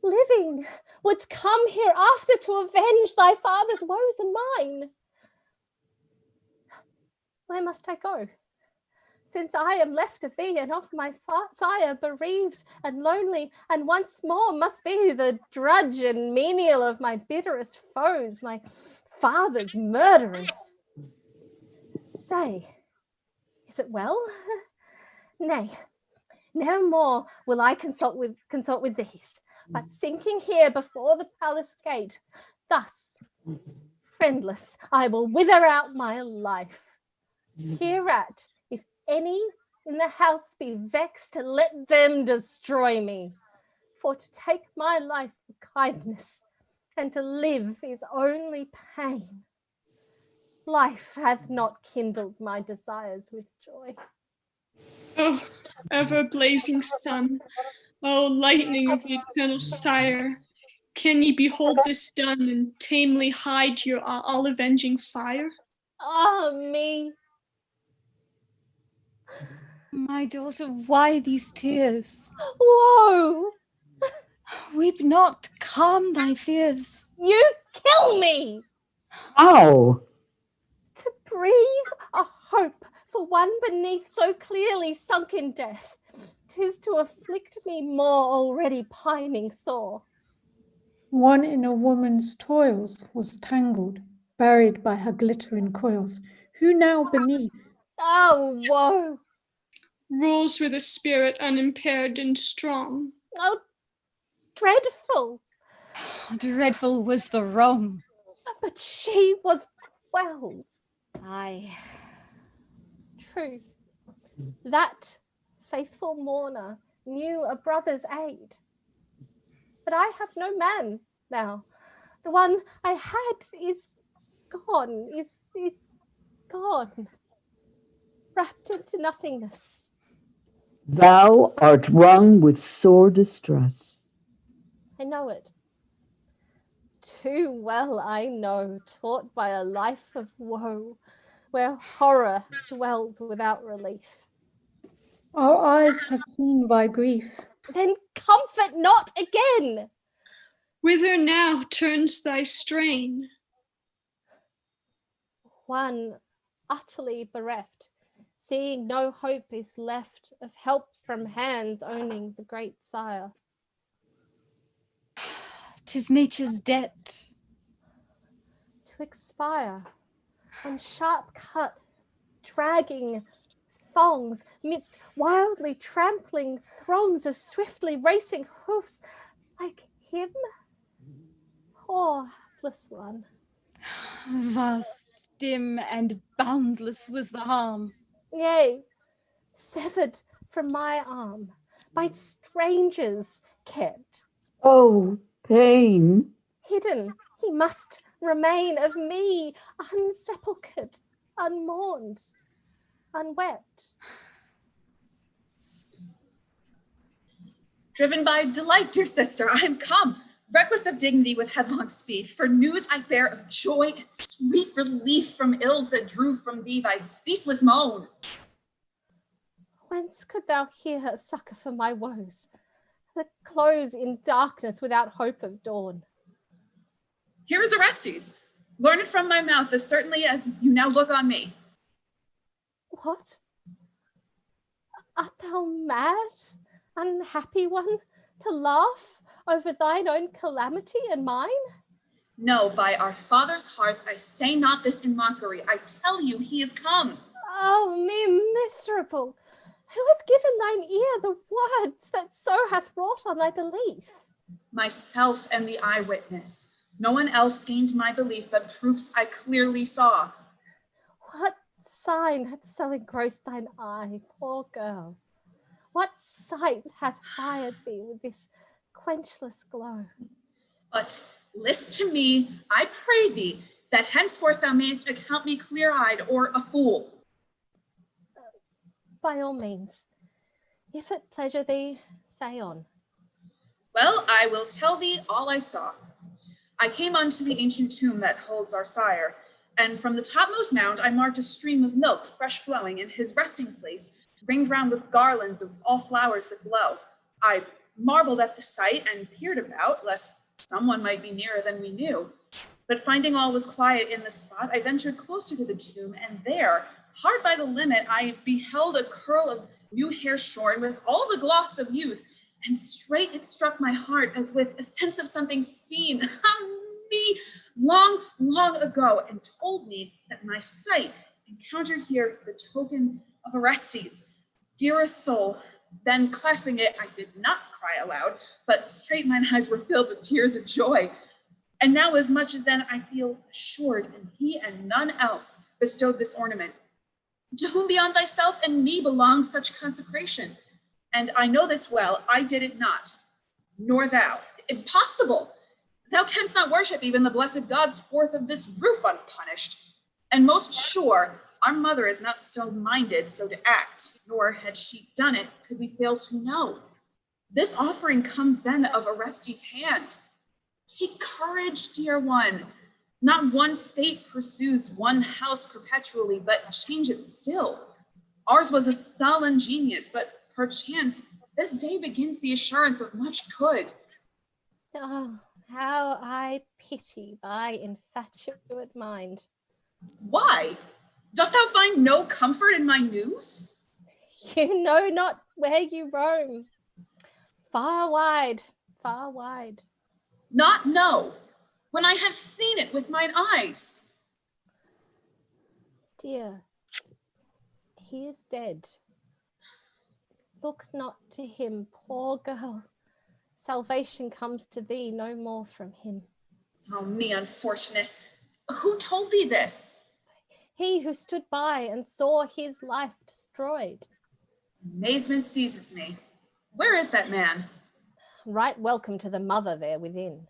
Speaker 4: living, wouldst come hereafter to avenge thy father's woes and mine. Where must I go? Since I am left of thee and of my sire, bereaved and lonely, and once more must be the drudge and menial of my bitterest foes, my father's murderers. Say, is it well? Nay, no more will I consult with these, but sinking here before the palace gate, thus, friendless, I will wither out my life. Hereat, if any in the house be vexed, let them destroy me. For to take my life for kindness, and to live is only pain. Life hath not kindled my desires with joy.
Speaker 8: Oh, ever-blazing sun, oh, lightning of the eternal sire, can ye behold this done and tamely hide your all-avenging fire?
Speaker 4: Ah me!
Speaker 5: My daughter, why these tears?
Speaker 4: Woe!
Speaker 5: Weep not, calm thy fears.
Speaker 4: You kill me!
Speaker 6: How?
Speaker 4: To breathe a hope for one beneath so clearly sunk in death, 'tis to afflict me more already pining sore.
Speaker 7: One in a woman's toils was tangled, buried by her glittering coils. Who now beneath?
Speaker 4: Oh, woe!
Speaker 8: Rules with a spirit unimpaired and strong.
Speaker 4: Oh, dreadful!
Speaker 5: Dreadful was the wrong.
Speaker 4: But she was quelled.
Speaker 5: Aye.
Speaker 4: True. That faithful mourner knew a brother's aid. But I have no man now. The one I had is gone, is gone, wrapped into nothingness.
Speaker 6: Thou art wrung with sore distress.
Speaker 4: I know it. Too well I know, taught by a life of woe, where horror dwells without relief.
Speaker 7: Our eyes have seen thy grief.
Speaker 4: Then comfort not again.
Speaker 8: Whither now turns thy strain?
Speaker 4: One utterly bereft, seeing no hope is left of help from hands owning the great sire.
Speaker 5: 'Tis nature's debt.
Speaker 4: To expire on sharp cut, dragging thongs midst wildly trampling throngs of swiftly racing hoofs, like him, poor hapless one.
Speaker 5: Vast, dim, and boundless was the harm.
Speaker 4: Yea, severed from my arm, by strangers kept.
Speaker 6: Oh, pain!
Speaker 4: Hidden he must remain of me, unsepulchred, unmourned, unwept.
Speaker 9: Driven by delight, dear sister, I am come, reckless of dignity with headlong speed, for news I bear of joy and sweet relief from ills that drew from thee thy ceaseless moan.
Speaker 4: Whence could thou hear of succor for my woes, that close in darkness without hope of dawn?
Speaker 9: Here is Orestes, learned from my mouth as certainly as you now look on me.
Speaker 4: What? Art thou mad, unhappy one, To laugh over thine own calamity and mine?
Speaker 9: No, by our father's hearth, I say not this in mockery. I tell you, he is come.
Speaker 4: Oh, me miserable! Who hath given thine ear the words that so hath wrought on thy belief?
Speaker 9: Myself am the eyewitness. No one else gained my belief, but proofs I clearly saw.
Speaker 4: What sign hath so engrossed thine eye, poor girl? What sight hath fired thee with this quenchless glow?
Speaker 9: But list to me, I pray thee, that henceforth thou mayst account me clear-eyed or a fool.
Speaker 4: By all means, if it pleasure thee, say on.
Speaker 9: Well, I will tell thee all I saw. I came unto the ancient tomb that holds our sire, and from the topmost mound I marked a stream of milk, fresh flowing, in his resting place, ringed round with garlands of all flowers that blow. I marveled at the sight and peered about, lest someone might be nearer than we knew. But finding all was quiet in the spot, I ventured closer to the tomb, and there, hard by the limit, I beheld a curl of new hair shorn with all the gloss of youth, and straight it struck my heart as with a sense of something seen me long, long ago, and told me that my sight encountered here the token of Orestes, dearest soul. Then clasping it, I did not cry aloud, but straight mine eyes were filled with tears of joy. And now as much as then I feel assured, and he and none else bestowed this ornament. To whom beyond thyself and me belongs such consecration? And I know this well, I did it not, nor thou. Impossible! Thou canst not worship even the blessed gods forth of this roof unpunished. And most sure, our mother is not so minded so to act, nor had she done it, could we fail to know. This offering comes then of Orestes' hand. Take courage, dear one. Not one fate pursues one house perpetually, but change it still. Ours was a sullen genius, but perchance this day begins the assurance of much good.
Speaker 4: Oh, how I pity thy infatuate mind.
Speaker 9: Why? Dost thou find no comfort in my news?
Speaker 4: You know not where you roam. Far wide, far wide.
Speaker 9: Not know, when I have seen it with mine eyes.
Speaker 4: Dear, he is dead. Look not to him, poor girl. Salvation comes to thee no more from him.
Speaker 9: Oh, me unfortunate. Who told thee this?
Speaker 4: He who stood by and saw his life destroyed.
Speaker 9: Amazement seizes me. Where is that man?
Speaker 4: Right welcome to the mother there within.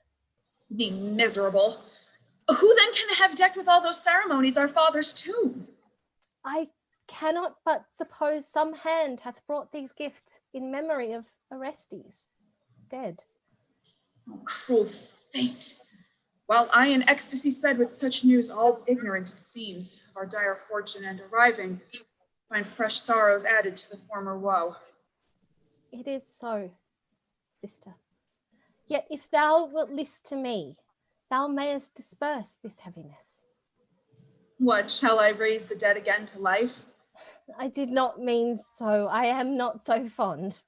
Speaker 9: Be miserable. Who then can have decked with all those ceremonies our father's tomb?
Speaker 4: I cannot but suppose some hand hath brought these gifts in memory of Orestes, dead.
Speaker 9: Oh, cruel fate. While I in ecstasy sped with such news, all ignorant it seems of our dire fortune, and arriving, find fresh sorrows added to the former woe.
Speaker 4: It is so, sister. Yet if thou wilt list to me, thou mayest disperse this heaviness.
Speaker 9: What, shall I raise the dead again to life?
Speaker 4: I did not mean so. I am not so fond.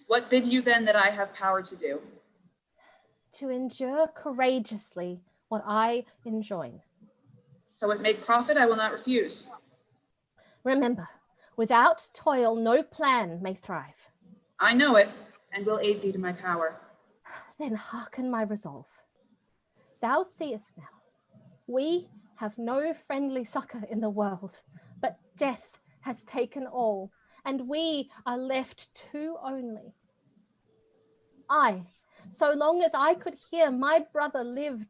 Speaker 9: What bid you then that I have power to do?
Speaker 4: To endure courageously what I enjoin.
Speaker 9: So it make profit, I will not refuse.
Speaker 4: Remember, without toil no plan may thrive.
Speaker 9: I know it, and will aid thee to my power.
Speaker 4: Then hearken my resolve. Thou seest now, we have no friendly succor in the world, but death has taken all, and we are left two only. I, so long as I could hear my brother lived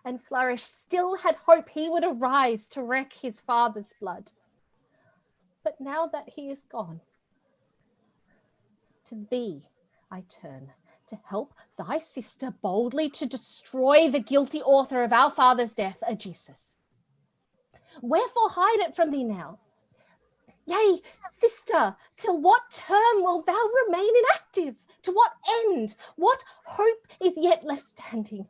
Speaker 4: and flourished, still had hope he would arise to wreak his father's blood. But now that he is gone, to thee I turn, to help thy sister boldly to destroy the guilty author of our father's death, Aegisthus. Wherefore hide it from thee now? Yea, sister, till what term wilt thou remain inactive? To what end? What hope is yet left standing?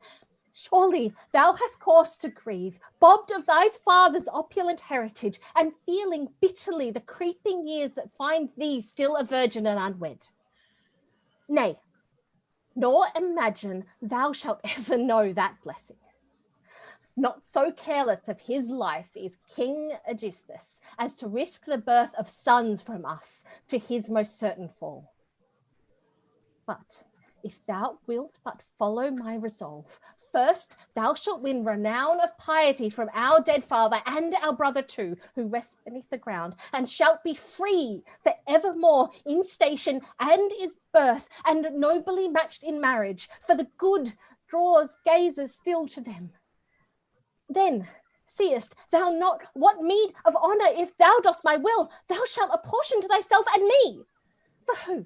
Speaker 4: Surely thou hast cause to grieve, bobbed of thy father's opulent heritage, and feeling bitterly the creeping years that find thee still a virgin and unwed. Nay, nor imagine thou shalt ever know that blessing. Not so careless of his life is King Aegisthus as to risk the birth of sons from us to his most certain fall. But if thou wilt but follow my resolve, first thou shalt win renown of piety from our dead father and our brother too, who rest beneath the ground, and shalt be free for evermore in station and is birth, and nobly matched in marriage, for the good draws gazers still to them. Then seest thou not what meed of honour, if thou dost my will, thou shalt apportion to thyself and me? For who,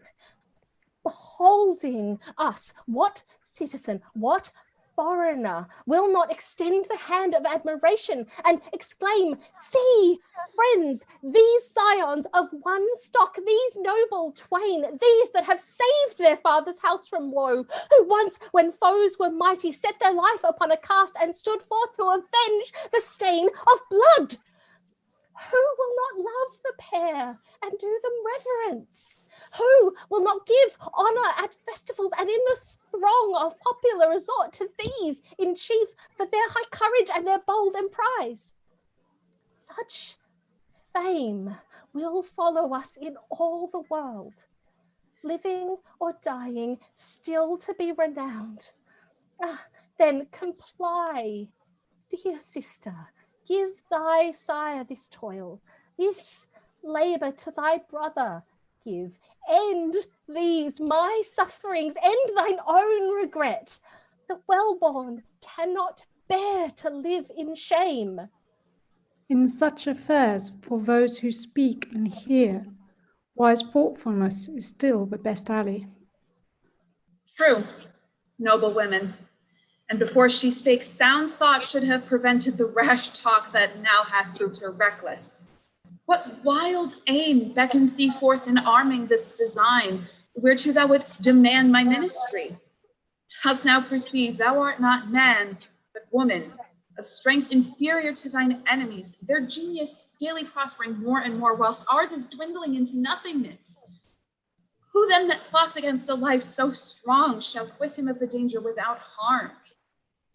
Speaker 4: beholding us, what citizen, what foreigner will not extend the hand of admiration and exclaim, see, friends, these scions of one stock, these noble twain, these that have saved their father's house from woe, who once, when foes were mighty, set their life upon a cast and stood forth to avenge the stain of blood. Who will not love the pair and do them reverence? Who will not give honour at festivals and in the throng of popular resort to these in chief for their high courage and their bold emprise? Such fame will follow us in all the world, living or dying, still to be renowned. Then comply, dear sister, give thy sire this toil, this labour to thy brother give. End these my sufferings, end thine own regret. The well-born cannot bear to live in shame.
Speaker 7: In such affairs, for those who speak and hear, wise thoughtfulness is still the best ally.
Speaker 9: True, noble women. And before she spake, sound thought should have prevented the rash talk that now hath proved her reckless. What wild aim beckons thee forth in arming this design, whereto thou wouldst demand my ministry? Dost now perceive thou art not man, but woman, of strength inferior to thine enemies, their genius daily prospering more and more, whilst ours is dwindling into nothingness? Who then that plots against a life so strong shall quit him of the danger without harm?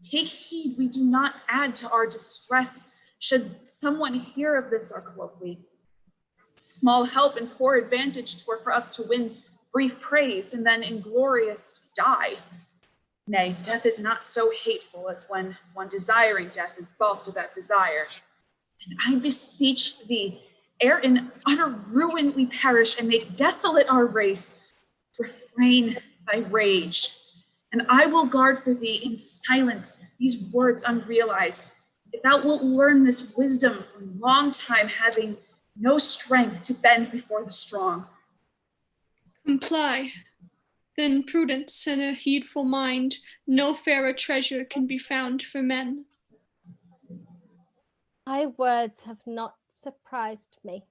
Speaker 9: Take heed we do not add to our distress, should someone hear of this our colloquy. Small help and poor advantage 'twere for us to win brief praise and then inglorious die. Nay, death is not so hateful as when one desiring death is balked of that desire. And I beseech thee, ere in utter ruin we perish and make desolate our race, refrain thy rage. And I will guard for thee in silence these words unrealized, if thou wilt learn this wisdom from long time having no strength to bend before the strong.
Speaker 8: Comply. Then prudence and a heedful mind, no fairer treasure can be found for men.
Speaker 4: Thy words have not surprised me.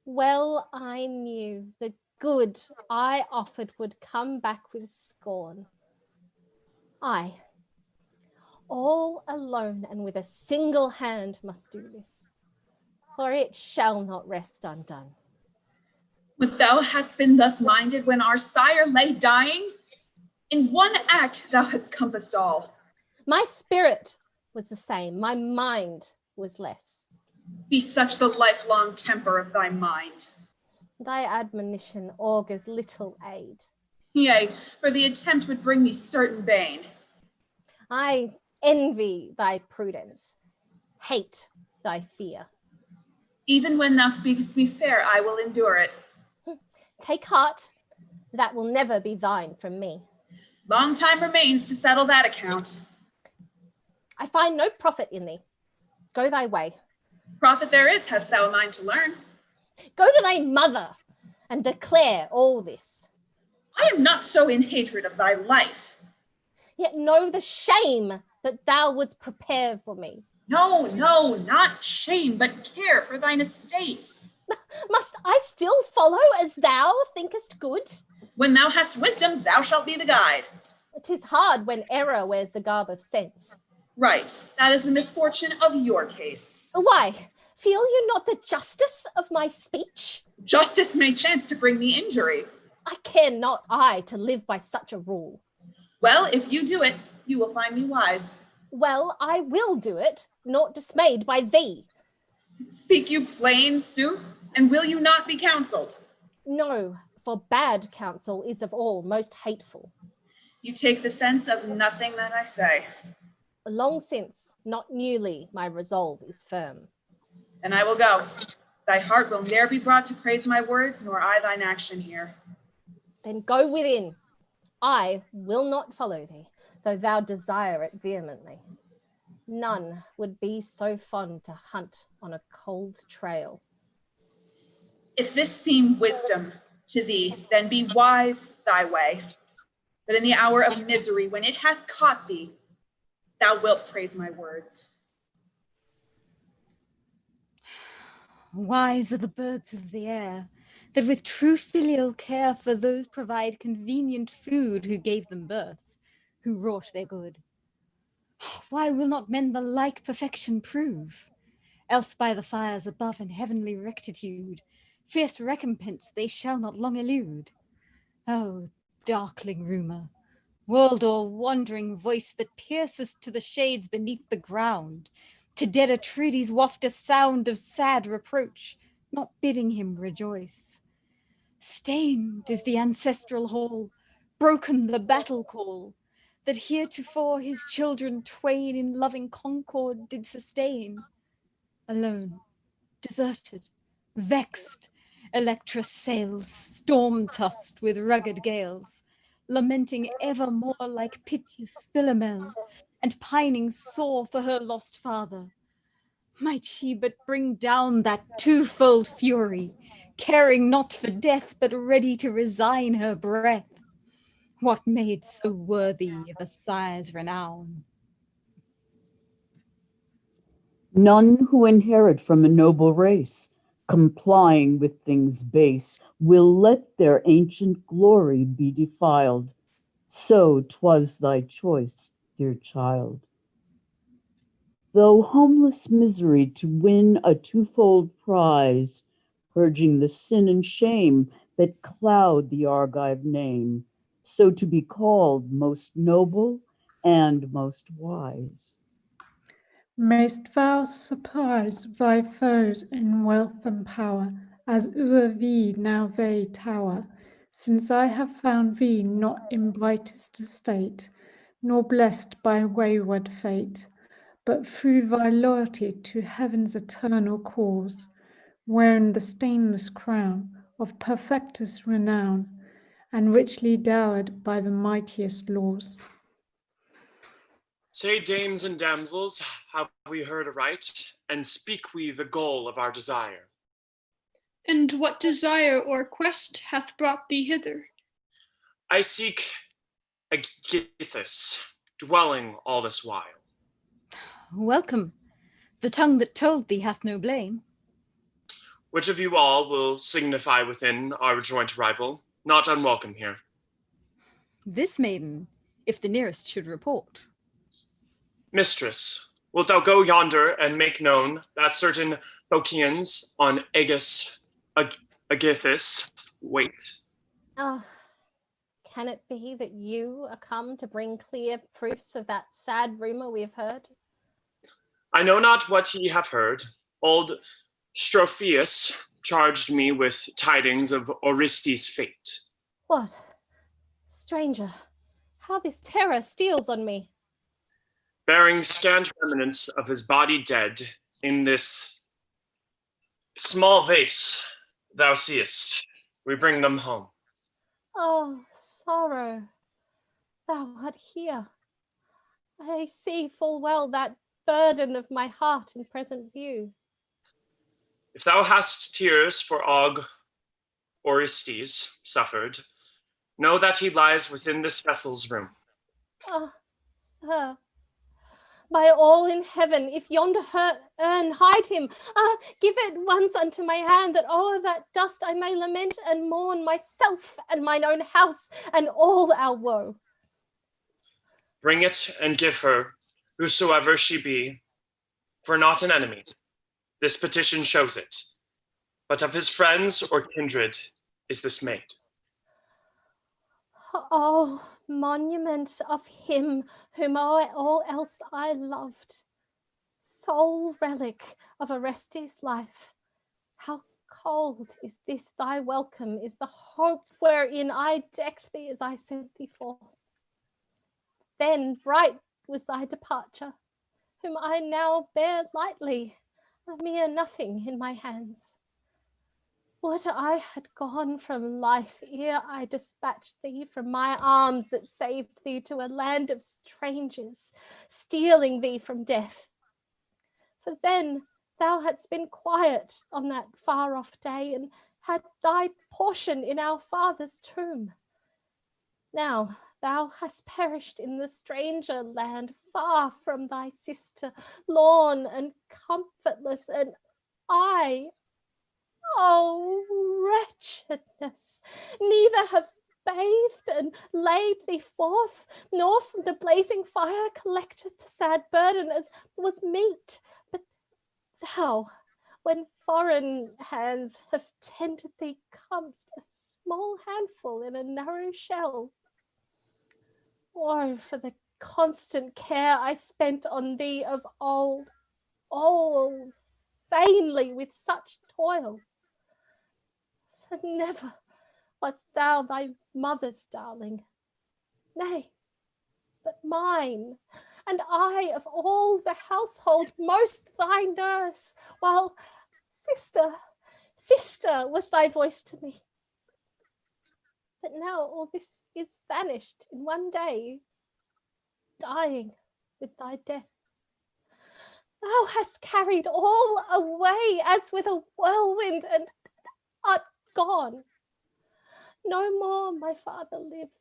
Speaker 4: Well I knew the good I offered would come back with scorn. I, all alone and with a single hand, must do this, for it shall not rest undone.
Speaker 9: Would thou hadst been thus minded when our sire lay dying? In one act thou hadst compassed all.
Speaker 4: My spirit was the same, my mind was less.
Speaker 9: Be such the lifelong temper of thy mind.
Speaker 4: Thy admonition augurs little aid.
Speaker 9: Yea, for the attempt would bring me certain bane.
Speaker 4: I envy thy prudence, hate thy fear.
Speaker 9: Even when thou speakest me fair, I will endure it.
Speaker 4: Take heart, that will never be thine from me.
Speaker 9: Long time remains to settle that account.
Speaker 4: I find no profit in thee. Go thy way.
Speaker 9: Profit there is, hadst thou a mind to learn.
Speaker 4: Go to thy mother and declare all this.
Speaker 9: I am not so in hatred of thy life.
Speaker 4: Yet know the shame that thou wouldst prepare for me.
Speaker 9: No, not shame, but care for thine estate.
Speaker 4: Must I still follow as thou thinkest good?
Speaker 9: When thou hast wisdom, thou shalt be the guide.
Speaker 4: 'Tis hard when error wears the garb of sense.
Speaker 9: Right, that is the misfortune of your case.
Speaker 4: Why, feel you not the justice of my speech?
Speaker 9: Justice may chance to bring me injury.
Speaker 4: I care not I to live by such a rule.
Speaker 9: Well, if you do it, you will find me wise.
Speaker 4: Well, I will do it, naught dismayed by thee.
Speaker 9: Speak you plain, sooth, and will you not be counseled?
Speaker 4: No, for bad counsel is of all most hateful.
Speaker 9: You take the sense of nothing that I say.
Speaker 4: Long since, not newly, my resolve is firm.
Speaker 9: And I will go. Thy heart will ne'er be brought to praise my words, nor I thine action here.
Speaker 4: Then go within. I will not follow thee, though thou desire it vehemently. None would be so fond to hunt on a cold trail.
Speaker 9: If this seem wisdom to thee, then be wise thy way. But in the hour of misery, when it hath caught thee, thou wilt praise my words.
Speaker 5: Wise are the birds of the air, that with true filial care for those provide convenient food who gave them birth, who wrought their good. Why will not men the like perfection prove? Else by the fires above in heavenly rectitude, fierce recompense they shall not long elude. Oh, darkling rumour, world o'er wandering voice that piercest to the shades beneath the ground, to dead Atrides waft a sound of sad reproach, not bidding him rejoice. Stained is the ancestral hall, broken the battle call, that heretofore his children twain in loving concord did sustain. Alone, deserted, vexed, Electra sails, storm-tossed with rugged gales, lamenting evermore like piteous Philomel, and pining sore for her lost father. Might she but bring down that twofold fury, caring not for death, but ready to resign her breath. What maid so worthy of a sire's renown?
Speaker 6: None who inherit from a noble race, complying with things base, will let their ancient glory be defiled. So 'twas thy choice, dear child. Though homeless misery to win a twofold prize, purging the sin and shame that cloud the Argive name, so to be called most noble and most wise.
Speaker 7: Mayst thou surprise thy foes in wealth and power, as o'er thee now they tower, since I have found thee not in brightest estate, nor blessed by wayward fate, but through thy loyalty to heaven's eternal cause, wearing the stainless crown of perfectest renown, and richly dowered by the mightiest laws.
Speaker 3: Say, dames and damsels, have we heard aright, and speak we the goal of our desire?
Speaker 8: And what desire or quest hath brought thee hither?
Speaker 3: I seek Aegisthus, dwelling all this while.
Speaker 5: Welcome. The tongue that told thee hath no blame.
Speaker 3: Which of you all will signify within our joint rival, not unwelcome here?
Speaker 5: This maiden, if the nearest should report.
Speaker 3: Mistress, wilt thou go yonder and make known that certain Phocians on Aegisthus wait?
Speaker 4: Oh, can it be that you are come to bring clear proofs of that sad rumor we have heard?
Speaker 3: I know not what ye have heard. Old Strophius charged me with tidings of Orestes' fate.
Speaker 4: What? Stranger, how this terror steals on me.
Speaker 3: Bearing scant remnants of his body dead in this small vase thou seest, we bring them home.
Speaker 4: Oh, sorrow, thou art here. I see full well that burden of my heart in present view.
Speaker 3: If thou hast tears for Og Orestes suffered, know that he lies within this vessel's room.
Speaker 4: Ah, sir, by all in heaven, if yonder urn hide him, give it once unto my hand, that o'er that dust I may lament and mourn myself and mine own house and all our woe.
Speaker 3: Bring it and give her, whosoever she be, for not an enemy. This petition shows it, but of his friends or kindred is this maid.
Speaker 4: Oh, monument of him whom all else I loved, sole relic of Orestes' life, how cold is this thy welcome, is the hope wherein I decked thee as I sent thee forth. Then bright was thy departure, whom I now bear lightly, a mere nothing in my hands. Would I had gone from life ere I dispatched thee from my arms that saved thee to a land of strangers, stealing thee from death. For then thou hadst been quiet on that far-off day, and had thy portion in our father's tomb. Now thou hast perished in the stranger land, far from thy sister, lorn and comfortless, and I, oh wretchedness, neither have bathed and laid thee forth, nor from the blazing fire collected the sad burden as was meet, but thou, when foreign hands have tended thee, comest a small handful in a narrow shell. Woe for the constant care I spent on thee of old, vainly with such toil. For never wast thou thy mother's darling, nay, but mine, and I of all the household most thy nurse, while sister was thy voice to me. But now all this is vanished in one day, dying with thy death. Thou hast carried all away as with a whirlwind, and art gone. No more my father lives.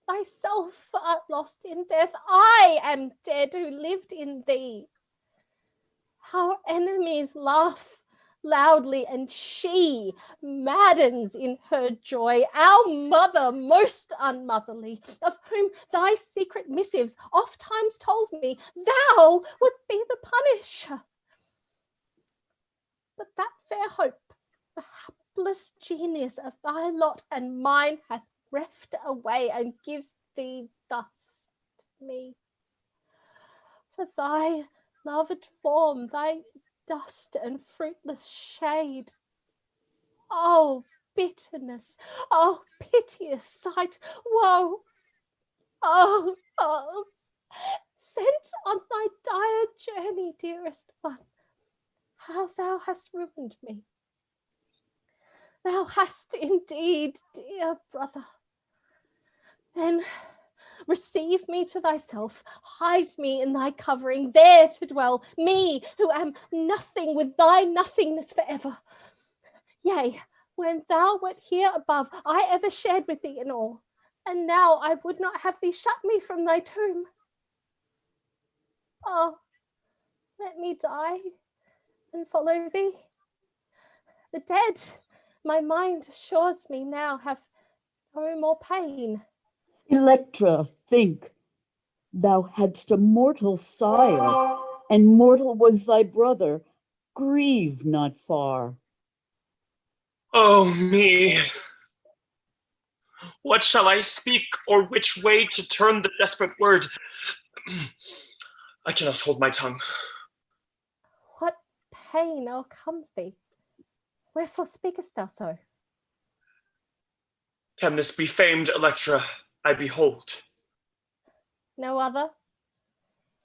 Speaker 4: Thyself art lost in death. I am dead who lived in thee. Our enemies laugh loudly, and she maddens in her joy, our mother most unmotherly, of whom thy secret missives oft times told me thou would be the punisher. But that fair hope, the hapless genius of thy lot and mine, hath reft away, and gives thee thus to me. For thy loved form, thy dust and fruitless shade. Oh, bitterness, oh, piteous sight, woe, oh, sent on thy dire journey, dearest one, how thou hast ruined me. Thou hast indeed, dear brother. Then receive me to thyself, hide me in thy covering, there to dwell, me who am nothing with thy nothingness forever. Yea, when thou wert here above, I ever shared with thee in all, and now I would not have thee shut me from thy tomb. Oh, let me die and follow thee. The dead, my mind assures me now, have no more pain.
Speaker 6: Electra, think, thou hadst a mortal sire, and mortal was thy brother. Grieve not far.
Speaker 3: Oh me! What shall I speak, or which way to turn the desperate word? I cannot hold my tongue.
Speaker 4: What pain o'ercomes thee? Wherefore speakest thou so?
Speaker 3: Can this be famed Electra I behold?
Speaker 4: No other?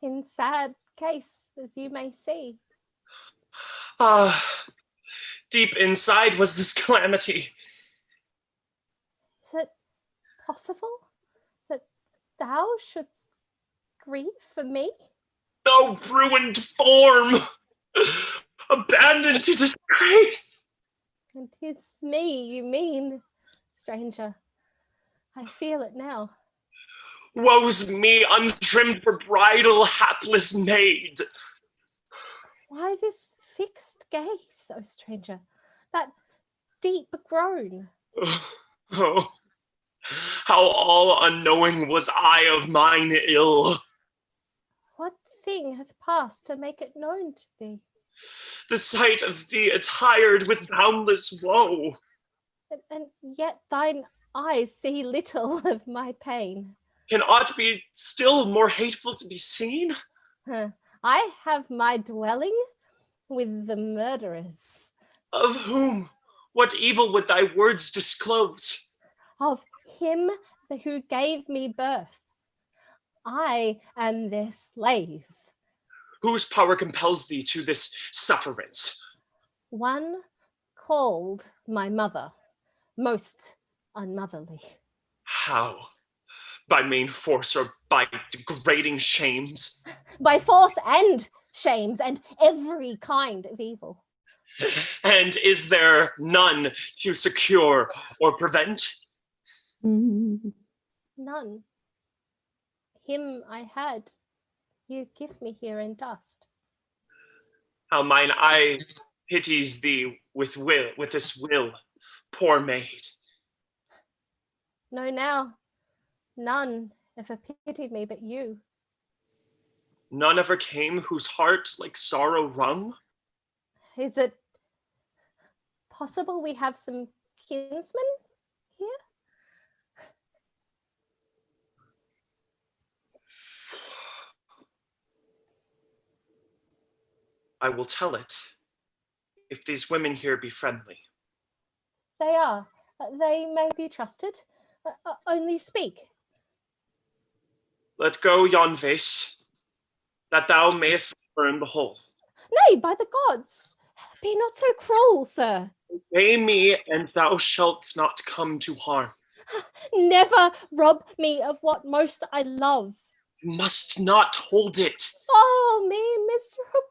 Speaker 4: In sad case, as you may see.
Speaker 3: Ah, deep inside was this calamity.
Speaker 4: Is it possible that thou shouldst grieve for me?
Speaker 3: Oh, ruined form! Abandoned to disgrace!
Speaker 4: And 'tis me you mean, stranger. I feel it now.
Speaker 3: Woe's me, untrimmed for bridal, hapless maid!
Speaker 4: Why this fixed gaze, O stranger? That deep groan?
Speaker 3: Oh, how all unknowing was I of mine ill!
Speaker 4: What thing hath passed to make it known to thee?
Speaker 3: The sight of thee attired with boundless woe.
Speaker 4: And yet thine I see little of my pain.
Speaker 3: Can aught be still more hateful to be seen?
Speaker 4: I have my dwelling with the murderers.
Speaker 3: Of whom? What evil would thy words disclose?
Speaker 4: Of him who gave me birth. I am their slave.
Speaker 3: Whose power compels thee to this sufferance?
Speaker 4: One called my mother, most unmotherly.
Speaker 3: How? By main force or by degrading shames?
Speaker 4: By force and shames and every kind of evil.
Speaker 3: And is there none to secure or prevent?
Speaker 4: None. Him I had, you give me here in dust.
Speaker 3: How mine eye pities thee with this will, poor maid.
Speaker 4: No, now, none ever pitied me but you.
Speaker 3: None ever came whose heart like sorrow wrung?
Speaker 4: Is it possible we have some kinsmen here?
Speaker 3: I will tell it, if these women here be friendly.
Speaker 4: They are. They may be trusted. Only speak.
Speaker 3: Let go yon vase, that thou mayest burn the whole.
Speaker 4: Nay, by the gods, be not so cruel, sir.
Speaker 3: Obey me, and thou shalt not come to harm.
Speaker 4: Never rob me of what most I love.
Speaker 3: You must not hold it.
Speaker 4: Oh, me miserable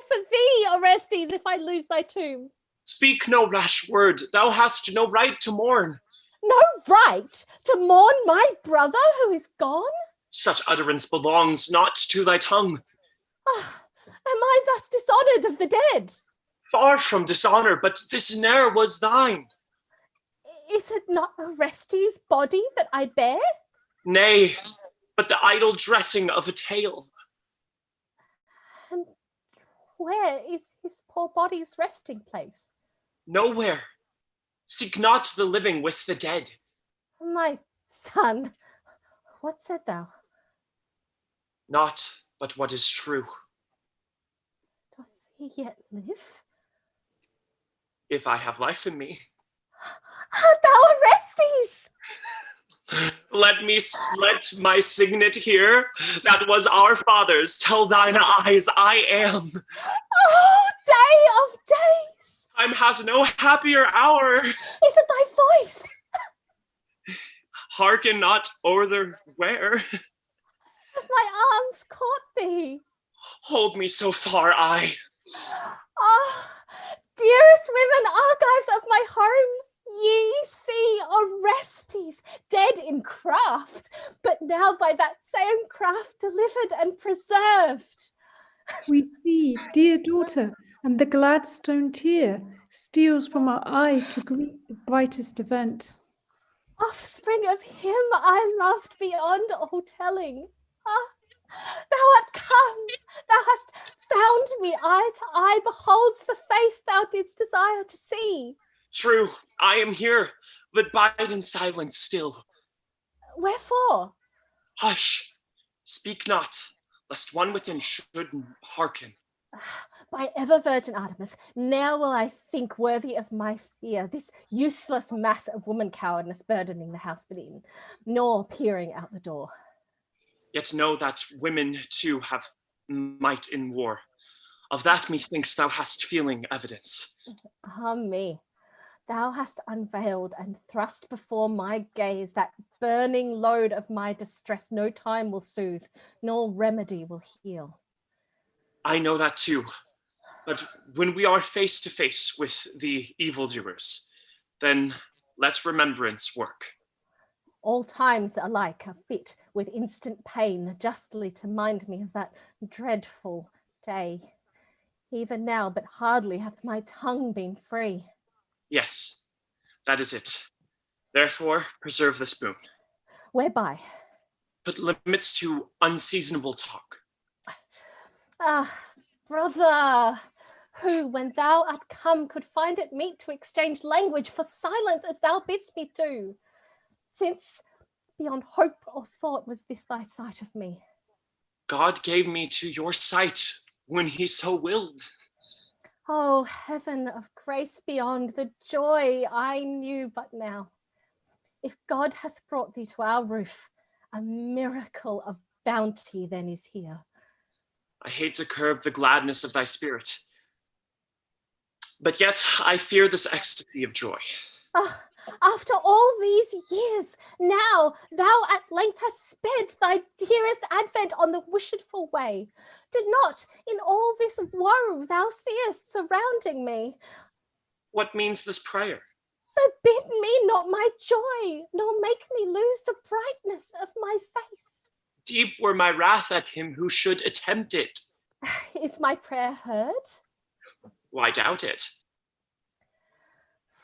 Speaker 4: for thee, Orestes, if I lose thy tomb.
Speaker 3: Speak no rash word. Thou hast no right to mourn.
Speaker 4: No right to mourn my brother who is gone?
Speaker 3: Such utterance belongs not to thy tongue.
Speaker 4: Am I thus dishonored of the dead?
Speaker 3: Far from dishonor, but this ne'er was thine.
Speaker 4: Is it not Orestes' body that I bear?
Speaker 3: Nay, but the idle dressing of a tale.
Speaker 4: And where is his poor body's resting place?
Speaker 3: Nowhere. Seek not the living with the dead.
Speaker 4: My son, what said thou?
Speaker 3: Not but what is true.
Speaker 4: Doth he yet live?
Speaker 3: If I have life in me.
Speaker 4: Thou Orestes!
Speaker 3: Let my signet here, that was our father's, tell thine eyes I am.
Speaker 4: Oh, day of days!
Speaker 3: Time hath no happier hour.
Speaker 4: Is it thy voice?
Speaker 3: Hearken not o'er where.
Speaker 4: Have my arms caught thee?
Speaker 3: Hold me so far, I.
Speaker 4: Ah, dearest women, argives of my home, ye see Orestes dead in craft, but now by that same craft delivered and preserved.
Speaker 7: We see, dear daughter, and the Gladstone tear steals from our eye to greet the brightest event.
Speaker 4: Offspring of him I loved beyond all telling. Ah, thou art come, thou hast found me eye to eye, beholds the face thou didst desire to see.
Speaker 3: True, I am here, but bide in silence still.
Speaker 4: Wherefore?
Speaker 3: Hush, speak not, lest one within should hearken.
Speaker 4: By ever virgin Artemis, now will I think worthy of my fear, this useless mass of woman cowardness burdening the house beneath, nor peering out the door.
Speaker 3: Yet know that women too have might in war. Of that methinks thou hast feeling evidence.
Speaker 4: Ah me, thou hast unveiled and thrust before my gaze that burning load of my distress no time will soothe, nor remedy will heal.
Speaker 3: I know that too, but when we are face to face with the evildoers, then let remembrance work.
Speaker 4: All times alike are fit with instant pain, justly to mind me of that dreadful day. Even now, but hardly hath my tongue been free.
Speaker 3: Yes, that is it. Therefore, preserve this boon.
Speaker 4: Whereby?
Speaker 3: Put limits to unseasonable talk.
Speaker 4: Ah, brother, who, when thou art come, could find it meet to exchange language for silence as thou bidst me do. since beyond hope or thought was this thy sight of me.
Speaker 3: God gave me to your sight when he so willed.
Speaker 4: Oh, heaven of grace beyond the joy I knew but now. If God hath brought thee to our roof, a miracle of bounty then is here.
Speaker 3: I hate to curb the gladness of thy spirit, but yet I fear this ecstasy of joy.
Speaker 4: Ah, after all these years, now thou at length hast sped thy dearest advent on the wished-for way. Did not in all this woe thou seest surrounding me.
Speaker 3: What means this prayer?
Speaker 4: Forbid me not my joy, nor make me lose the brightness of my face.
Speaker 3: Deep were my wrath at him who should attempt it.
Speaker 4: Is my prayer heard?
Speaker 3: Why doubt it?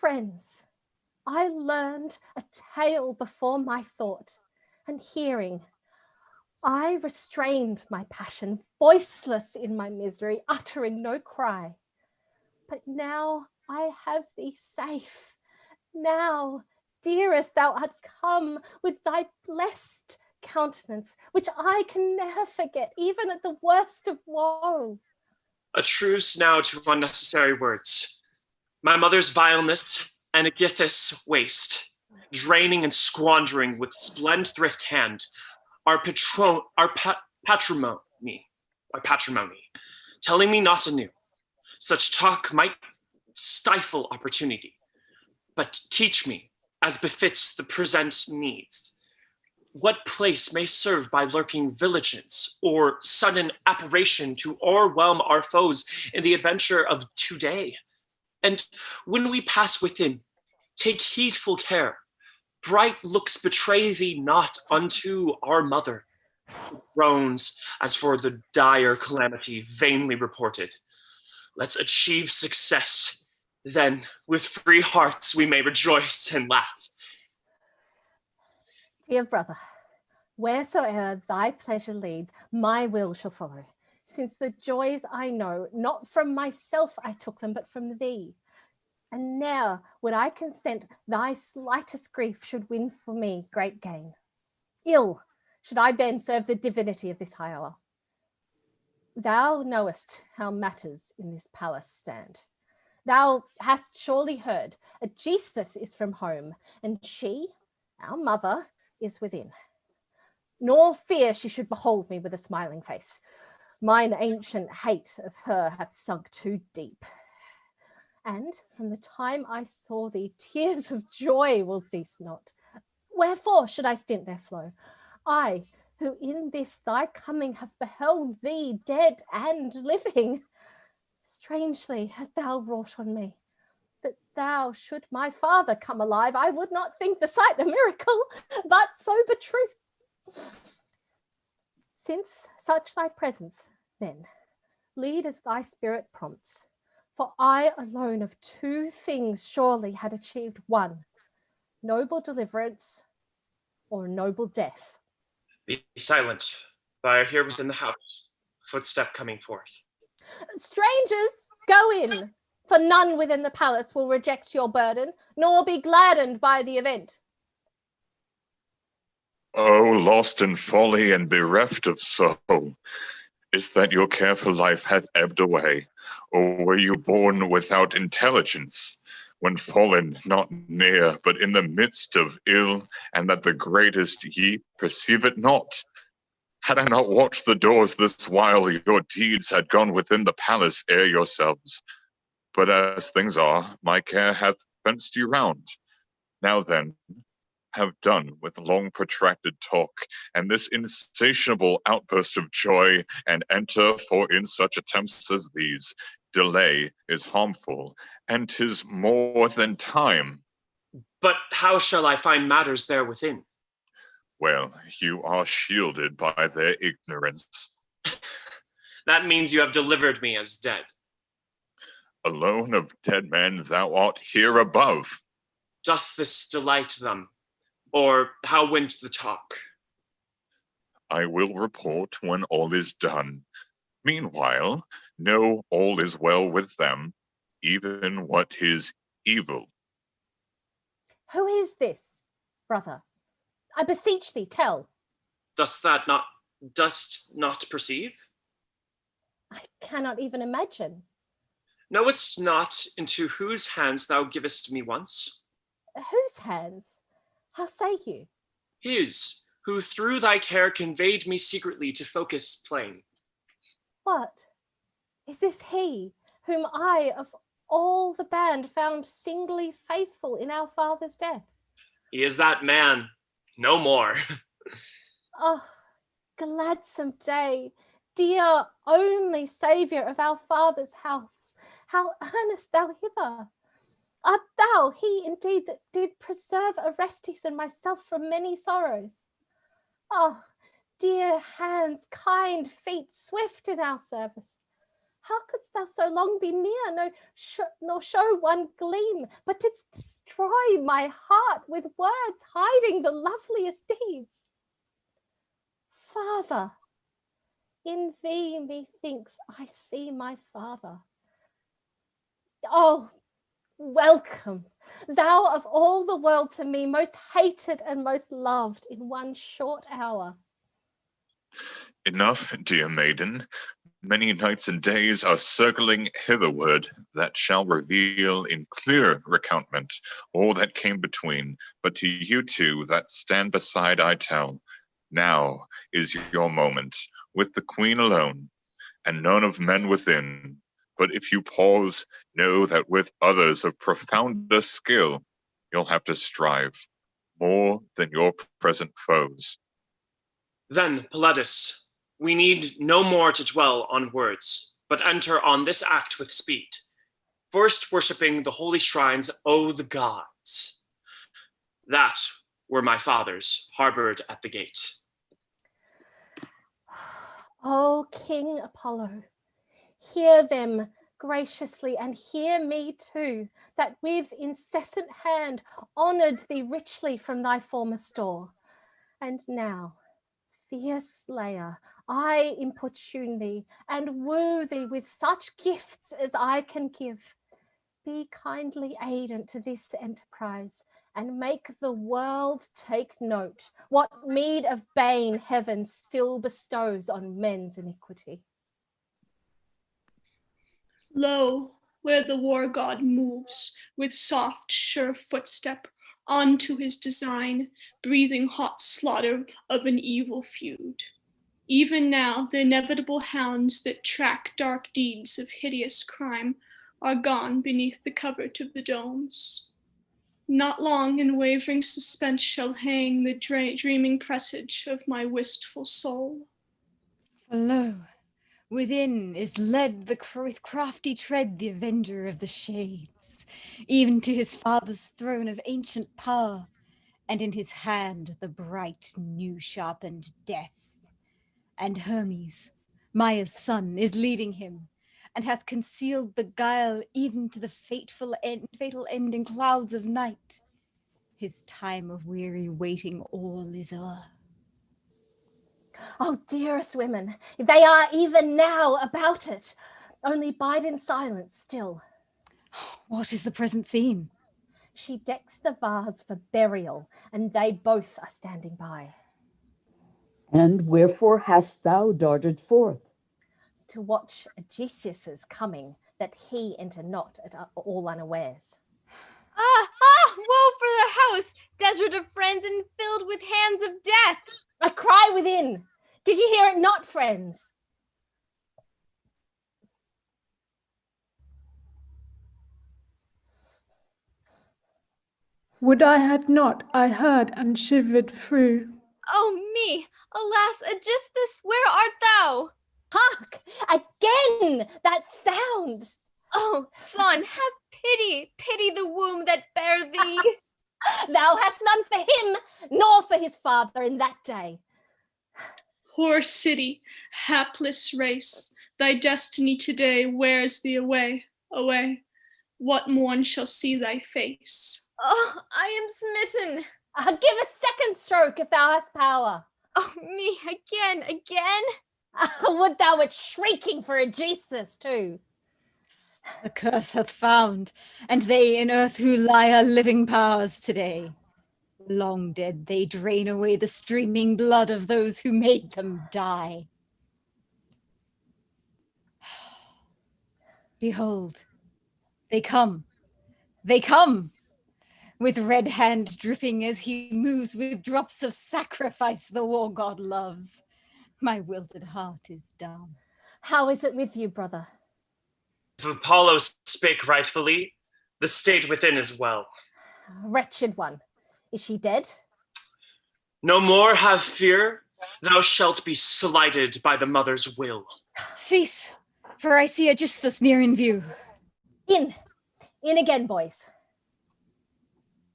Speaker 4: Friends, I learned a tale before my thought, and hearing, I restrained my passion, voiceless in my misery, uttering no cry. But now I have thee safe. Now, dearest, thou art come with thy blessed countenance, which I can never forget, even at the worst of woe.
Speaker 3: A truce now to unnecessary words. My mother's vileness and Aegithus' waste, draining and squandering with spendthrift hand, our patrimony, telling me not anew. Such talk might stifle opportunity, but teach me, as befits the present needs, what place may serve by lurking vigilance or sudden apparition to o'erwhelm our foes in the adventure of today. And when we pass within, take heedful care. Bright looks betray thee not unto our mother. Groans as for the dire calamity vainly reported. Let's achieve success. Then with free hearts we may rejoice and laugh.
Speaker 4: Dear brother, wheresoe'er thy pleasure leads, my will shall follow, since the joys I know, not from myself I took them, but from thee. And ne'er would I consent thy slightest grief should win for me great gain. Ill should I then serve the divinity of this high hour. Thou knowest how matters in this palace stand. Thou hast surely heard, Aegisthus is from home, and she, our mother, is within. Nor fear she should behold me with a smiling face. Mine ancient hate of her hath sunk too deep. And from the time I saw thee, tears of joy will cease not. Wherefore should I stint their flow? I, who in this thy coming have beheld thee dead and living. Strangely hast thou wrought on me, that thou should my father come alive. I would not think the sight a miracle, but sober truth. Since such thy presence, then, lead as thy spirit prompts, for I alone of two things surely had achieved one, noble deliverance or noble death.
Speaker 3: Be silent, for I hear within the house, footstep coming forth.
Speaker 4: Strangers, go in, for none within the palace will reject your burden, nor be gladdened by the event.
Speaker 2: Oh, lost in folly and bereft of soul, is that your care for life hath ebbed away? Or were you born without intelligence, when fallen not near, but in the midst of ill, and that the greatest ye perceive it not? Had I not watched the doors this while, your deeds had gone within the palace ere yourselves. But as things are, my care hath fenced you round. Now then, have done with long protracted talk, and this insatiable outburst of joy, and enter, for in such attempts as these, delay is harmful, and 'tis more than time.
Speaker 3: But how shall I find matters there within?
Speaker 2: Well, you are shielded by their ignorance.
Speaker 3: That means you have delivered me as dead.
Speaker 2: Alone of dead men thou art here above.
Speaker 3: Doth this delight them? Or how went the talk?
Speaker 2: I will report when all is done. Meanwhile, know all is well with them, even what is evil.
Speaker 4: Who is this, brother? I beseech thee, tell.
Speaker 3: Dost not perceive?
Speaker 4: I cannot even imagine.
Speaker 3: Knowest not into whose hands thou givest me once?
Speaker 4: Whose hands? How say you?
Speaker 3: His, who through thy care conveyed me secretly to Phocus plain.
Speaker 4: What? Is this he, whom I, of all the band, found singly faithful in our father's death?
Speaker 3: He is that man, no more.
Speaker 4: Oh, gladsome day, dear only saviour of our father's house, how earnest thou hither! Art thou he indeed that did preserve Orestes and myself from many sorrows? Oh, dear hands, kind feet, swift in our service, how couldst thou so long be near, nor show one gleam, but didst destroy my heart with words hiding the loveliest deeds? Father, in thee methinks I see my father. Oh, welcome, thou of all the world to me, most hated and most loved in one short hour.
Speaker 2: Enough, dear maiden. Many nights and days are circling hitherward that shall reveal in clear recountment all that came between. But to you two that stand beside I tell, now is your moment, with the queen alone, and none of men within. But if you pause, know that with others of profounder skill, you'll have to strive more than your present foes.
Speaker 3: Then, Pallades, we need no more to dwell on words, but enter on this act with speed. First worshipping the holy shrines, O the gods. That were my fathers, harbored at the gate.
Speaker 4: O King Apollo, hear them graciously, and hear me too, that with incessant hand honoured thee richly from thy former store. And now, fierce slayer, I importune thee and woo thee with such gifts as I can give. Be kindly aidant to this enterprise, and make the world take note what meed of bane heaven still bestows on men's iniquity.
Speaker 8: Lo, where the war god moves with soft, sure footstep on to his design, breathing hot slaughter of an evil feud. Even now, the inevitable hounds that track dark deeds of hideous crime are gone beneath the covert of the domes. Not long in wavering suspense shall hang the dreaming presage of my wistful soul.
Speaker 5: For lo, within is led with crafty tread the avenger of the shades, even to his father's throne of ancient power, and in his hand the bright new sharpened death. And Hermes, Maia's son, is leading him, and hath concealed the guile even to the fatal end in clouds of night. His time of weary waiting all is o'er.
Speaker 4: Oh, dearest women, they are even now about it. Only bide in silence still.
Speaker 5: What is the present scene?
Speaker 4: She decks the vase for burial, and they both are standing by.
Speaker 6: And wherefore hast thou darted forth?
Speaker 4: To watch Odysseus' coming, that he enter not at all unawares.
Speaker 10: Woe for the house, desert of friends and filled with hands of death!
Speaker 4: A cry within! Did you hear it not, friends?
Speaker 7: Would I had not, I heard and shivered through.
Speaker 10: Oh me, alas, Aegisthus, where art thou?
Speaker 4: Hark! Again that sound!
Speaker 10: Oh, son, have pity, pity the womb that bare thee.
Speaker 4: Thou hast none for him, nor for his father in that day.
Speaker 8: Poor city, hapless race, thy destiny today wears thee away, away. What morn shall see thy face?
Speaker 10: Oh, I am smitten.
Speaker 4: Give a second stroke if thou hast power.
Speaker 10: Oh, me, again.
Speaker 4: Would thou wert shrieking for Aegisthus too.
Speaker 5: The curse hath found, and they in earth who lie are living powers today. Long dead, they drain away the streaming blood of those who made them die. Behold, they come, with red hand dripping as he moves with drops of sacrifice the war god loves. My wilted heart is dumb.
Speaker 4: How is it with you, brother?
Speaker 3: If Apollo spake rightfully, the state within is well.
Speaker 4: Wretched one, is she dead?
Speaker 3: No more have fear, thou shalt be slighted by the mother's will.
Speaker 5: Cease, for I see Aegisthus near in view.
Speaker 4: In again, boys.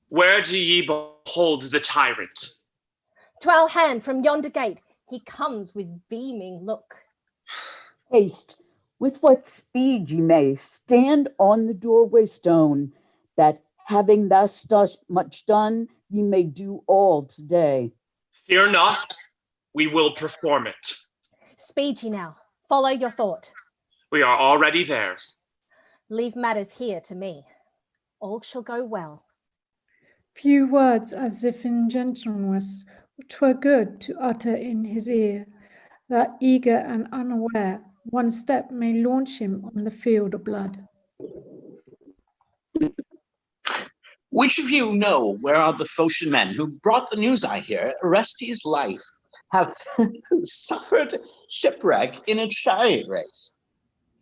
Speaker 3: Where do ye behold the tyrant?
Speaker 4: To our hand from yonder gate, he comes with beaming look.
Speaker 6: Haste, with what speed ye may, stand on the doorway stone, that having thus much done, ye may do all today.
Speaker 3: Fear not, we will perform it.
Speaker 4: Speed ye now, follow your thought.
Speaker 3: We are already there.
Speaker 4: Leave matters here to me. All shall go well.
Speaker 7: Few words as if in gentleness, 'twere good to utter in his ear, that eager and unaware, one step may launch him on the field of blood.
Speaker 11: Which of you know where are the Phocian men who brought the news I hear? Orestes' life hath suffered shipwreck in a chariot race.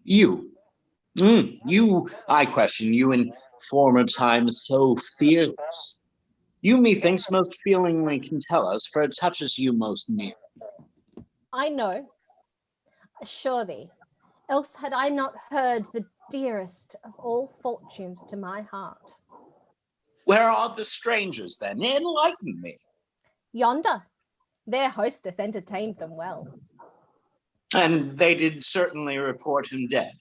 Speaker 11: You, I question you in former times so fearless. You methinks most feelingly can tell us, for it touches you most near.
Speaker 4: I know, assure thee, else had I not heard the dearest of all fortunes to my heart.
Speaker 11: Where are the strangers then? Enlighten me.
Speaker 4: Yonder, their hostess entertained them well.
Speaker 11: And they did certainly report him dead.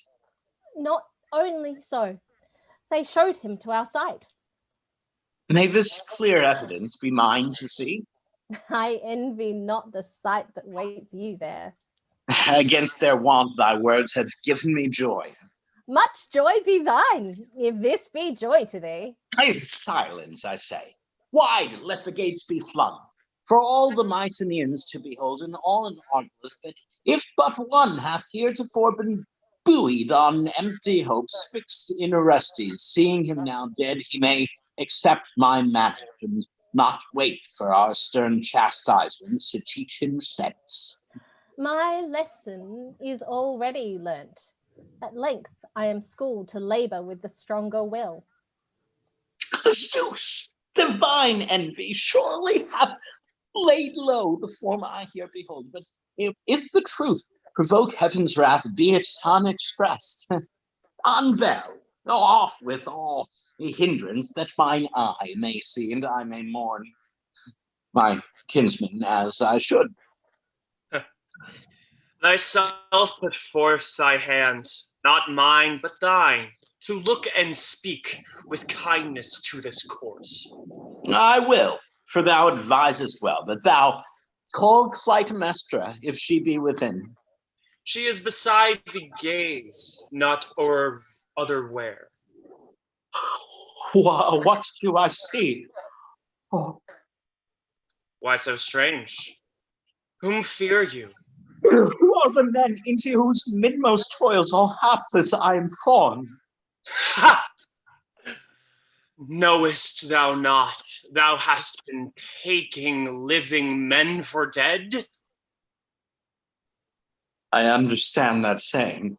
Speaker 4: Not only so, they showed him to our sight.
Speaker 11: May this clear evidence be mine to see?
Speaker 4: I envy not the sight that waits you there.
Speaker 11: Against their want, thy words have given me joy.
Speaker 4: Much joy be thine, if this be joy to thee.
Speaker 11: Silence, I say. Wide let the gates be flung, for all the Mycenaeans to behold, and all in Argos, that if but one hath heretofore been buoyed on empty hopes, fixed in Orestes, seeing him now dead, he may accept my manner, and not wait for our stern chastisements to teach him sense.
Speaker 4: My lesson is already learnt. At length I am schooled to labour with the stronger will.
Speaker 11: Zeus, divine envy, surely hath laid low the form I here behold. But if the truth provoke heaven's wrath, be it unexpressed. Unveil, off with all hindrance, that mine eye may see and I may mourn my kinsman as I should.
Speaker 3: Thyself put forth thy hand, not mine but thine, to look and speak with kindness to this course.
Speaker 11: I will, for thou advisest well, but thou call Clytemnestra if she be within.
Speaker 3: She is beside the gaze, not o'er otherwhere.
Speaker 11: What do I see? Oh.
Speaker 3: Why so strange? Whom fear you?
Speaker 11: Who are the men into whose midmost toils all hapless I am fallen?
Speaker 3: Ha! Knowest thou not thou hast been taking living men for dead?
Speaker 11: I understand that saying.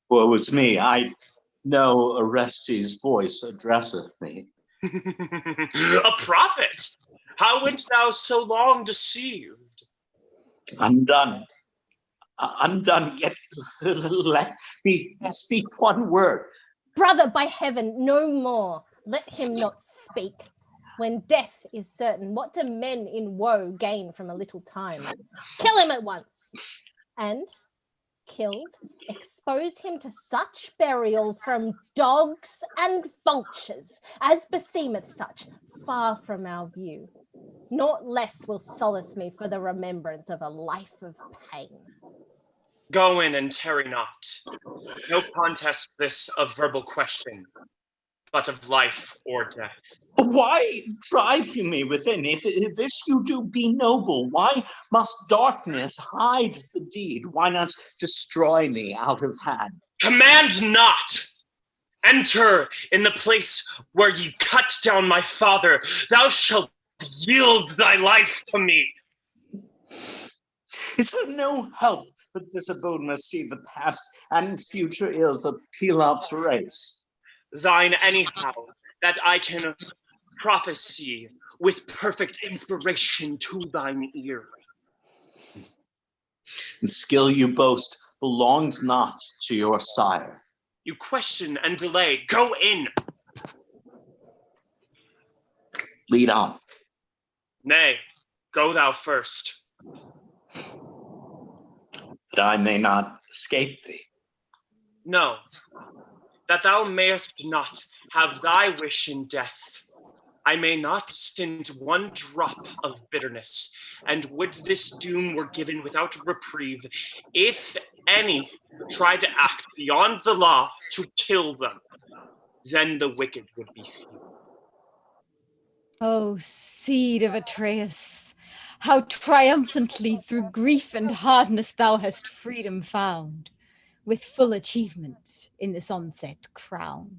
Speaker 11: Woe is me, I know Orestes' voice addresseth me.
Speaker 3: A prophet! How went thou so long deceived?
Speaker 11: Undone, yet let me speak one word.
Speaker 4: Brother, by heaven, no more. Let him not speak. When death is certain, what do men in woe gain from a little time? Kill him at once. And, killed, expose him to such burial from dogs and vultures as beseemeth such, far from our view. Naught less will solace me for the remembrance of a life of pain.
Speaker 3: Go in and tarry not. No contest this of verbal question. but of life or death.
Speaker 11: Why drive you me within? If this you do, be noble. Why must darkness hide the deed? Why not destroy me out of hand?
Speaker 3: Command not! Enter in the place where ye cut down my father. Thou shalt yield thy life to me.
Speaker 11: Is there no help but this abode must see the past and future ills of Pelops' race?
Speaker 3: Thine anyhow, that I can prophesy with perfect inspiration to thine ear.
Speaker 11: The skill you boast belonged not to your sire.
Speaker 3: You question and delay. Go in.
Speaker 11: Lead on.
Speaker 3: Nay, go thou first.
Speaker 11: That I may not escape thee.
Speaker 3: No, that thou mayest not have thy wish in death. I may not stint one drop of bitterness, and would this doom were given without reprieve, if any tried to act beyond the law to kill them, then the wicked would be few.
Speaker 5: O seed of Atreus, how triumphantly through grief and hardness thou hast freedom found, with full achievement in this onset crowned.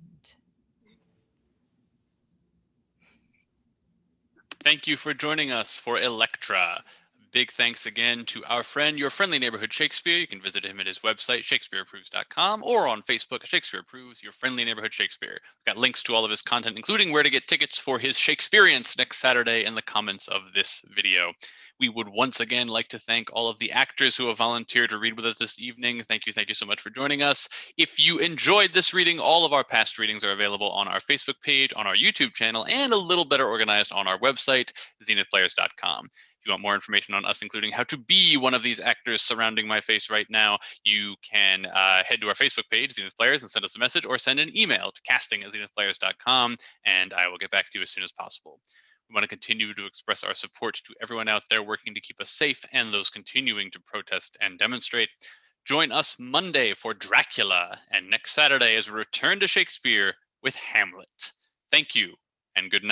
Speaker 1: Thank you for joining us for Electra. Big thanks again to our friend, your friendly neighborhood Shakespeare. You can visit him at his website, shakespeareapproves.com, or on Facebook, Shakespeare Approves, your friendly neighborhood Shakespeare. We've got links to all of his content, including where to get tickets for his Shakespeareans next Saturday in the comments of this video. We would once again like to thank all of the actors who have volunteered to read with us this evening. Thank you so much for joining us. If you enjoyed this reading, all of our past readings are available on our Facebook page, on our YouTube channel, and a little better organized on our website, zenithplayers.com. If you want more information on us, including how to be one of these actors surrounding my face right now, you can head to our Facebook page, Zenith Players, and send us a message, or send an email to casting@zenithplayers.com, and I will get back to you as soon as possible. We want to continue to express our support to everyone out there working to keep us safe and those continuing to protest and demonstrate. Join us Monday for Dracula, and next Saturday as we return to Shakespeare with Hamlet. Thank you, and good night.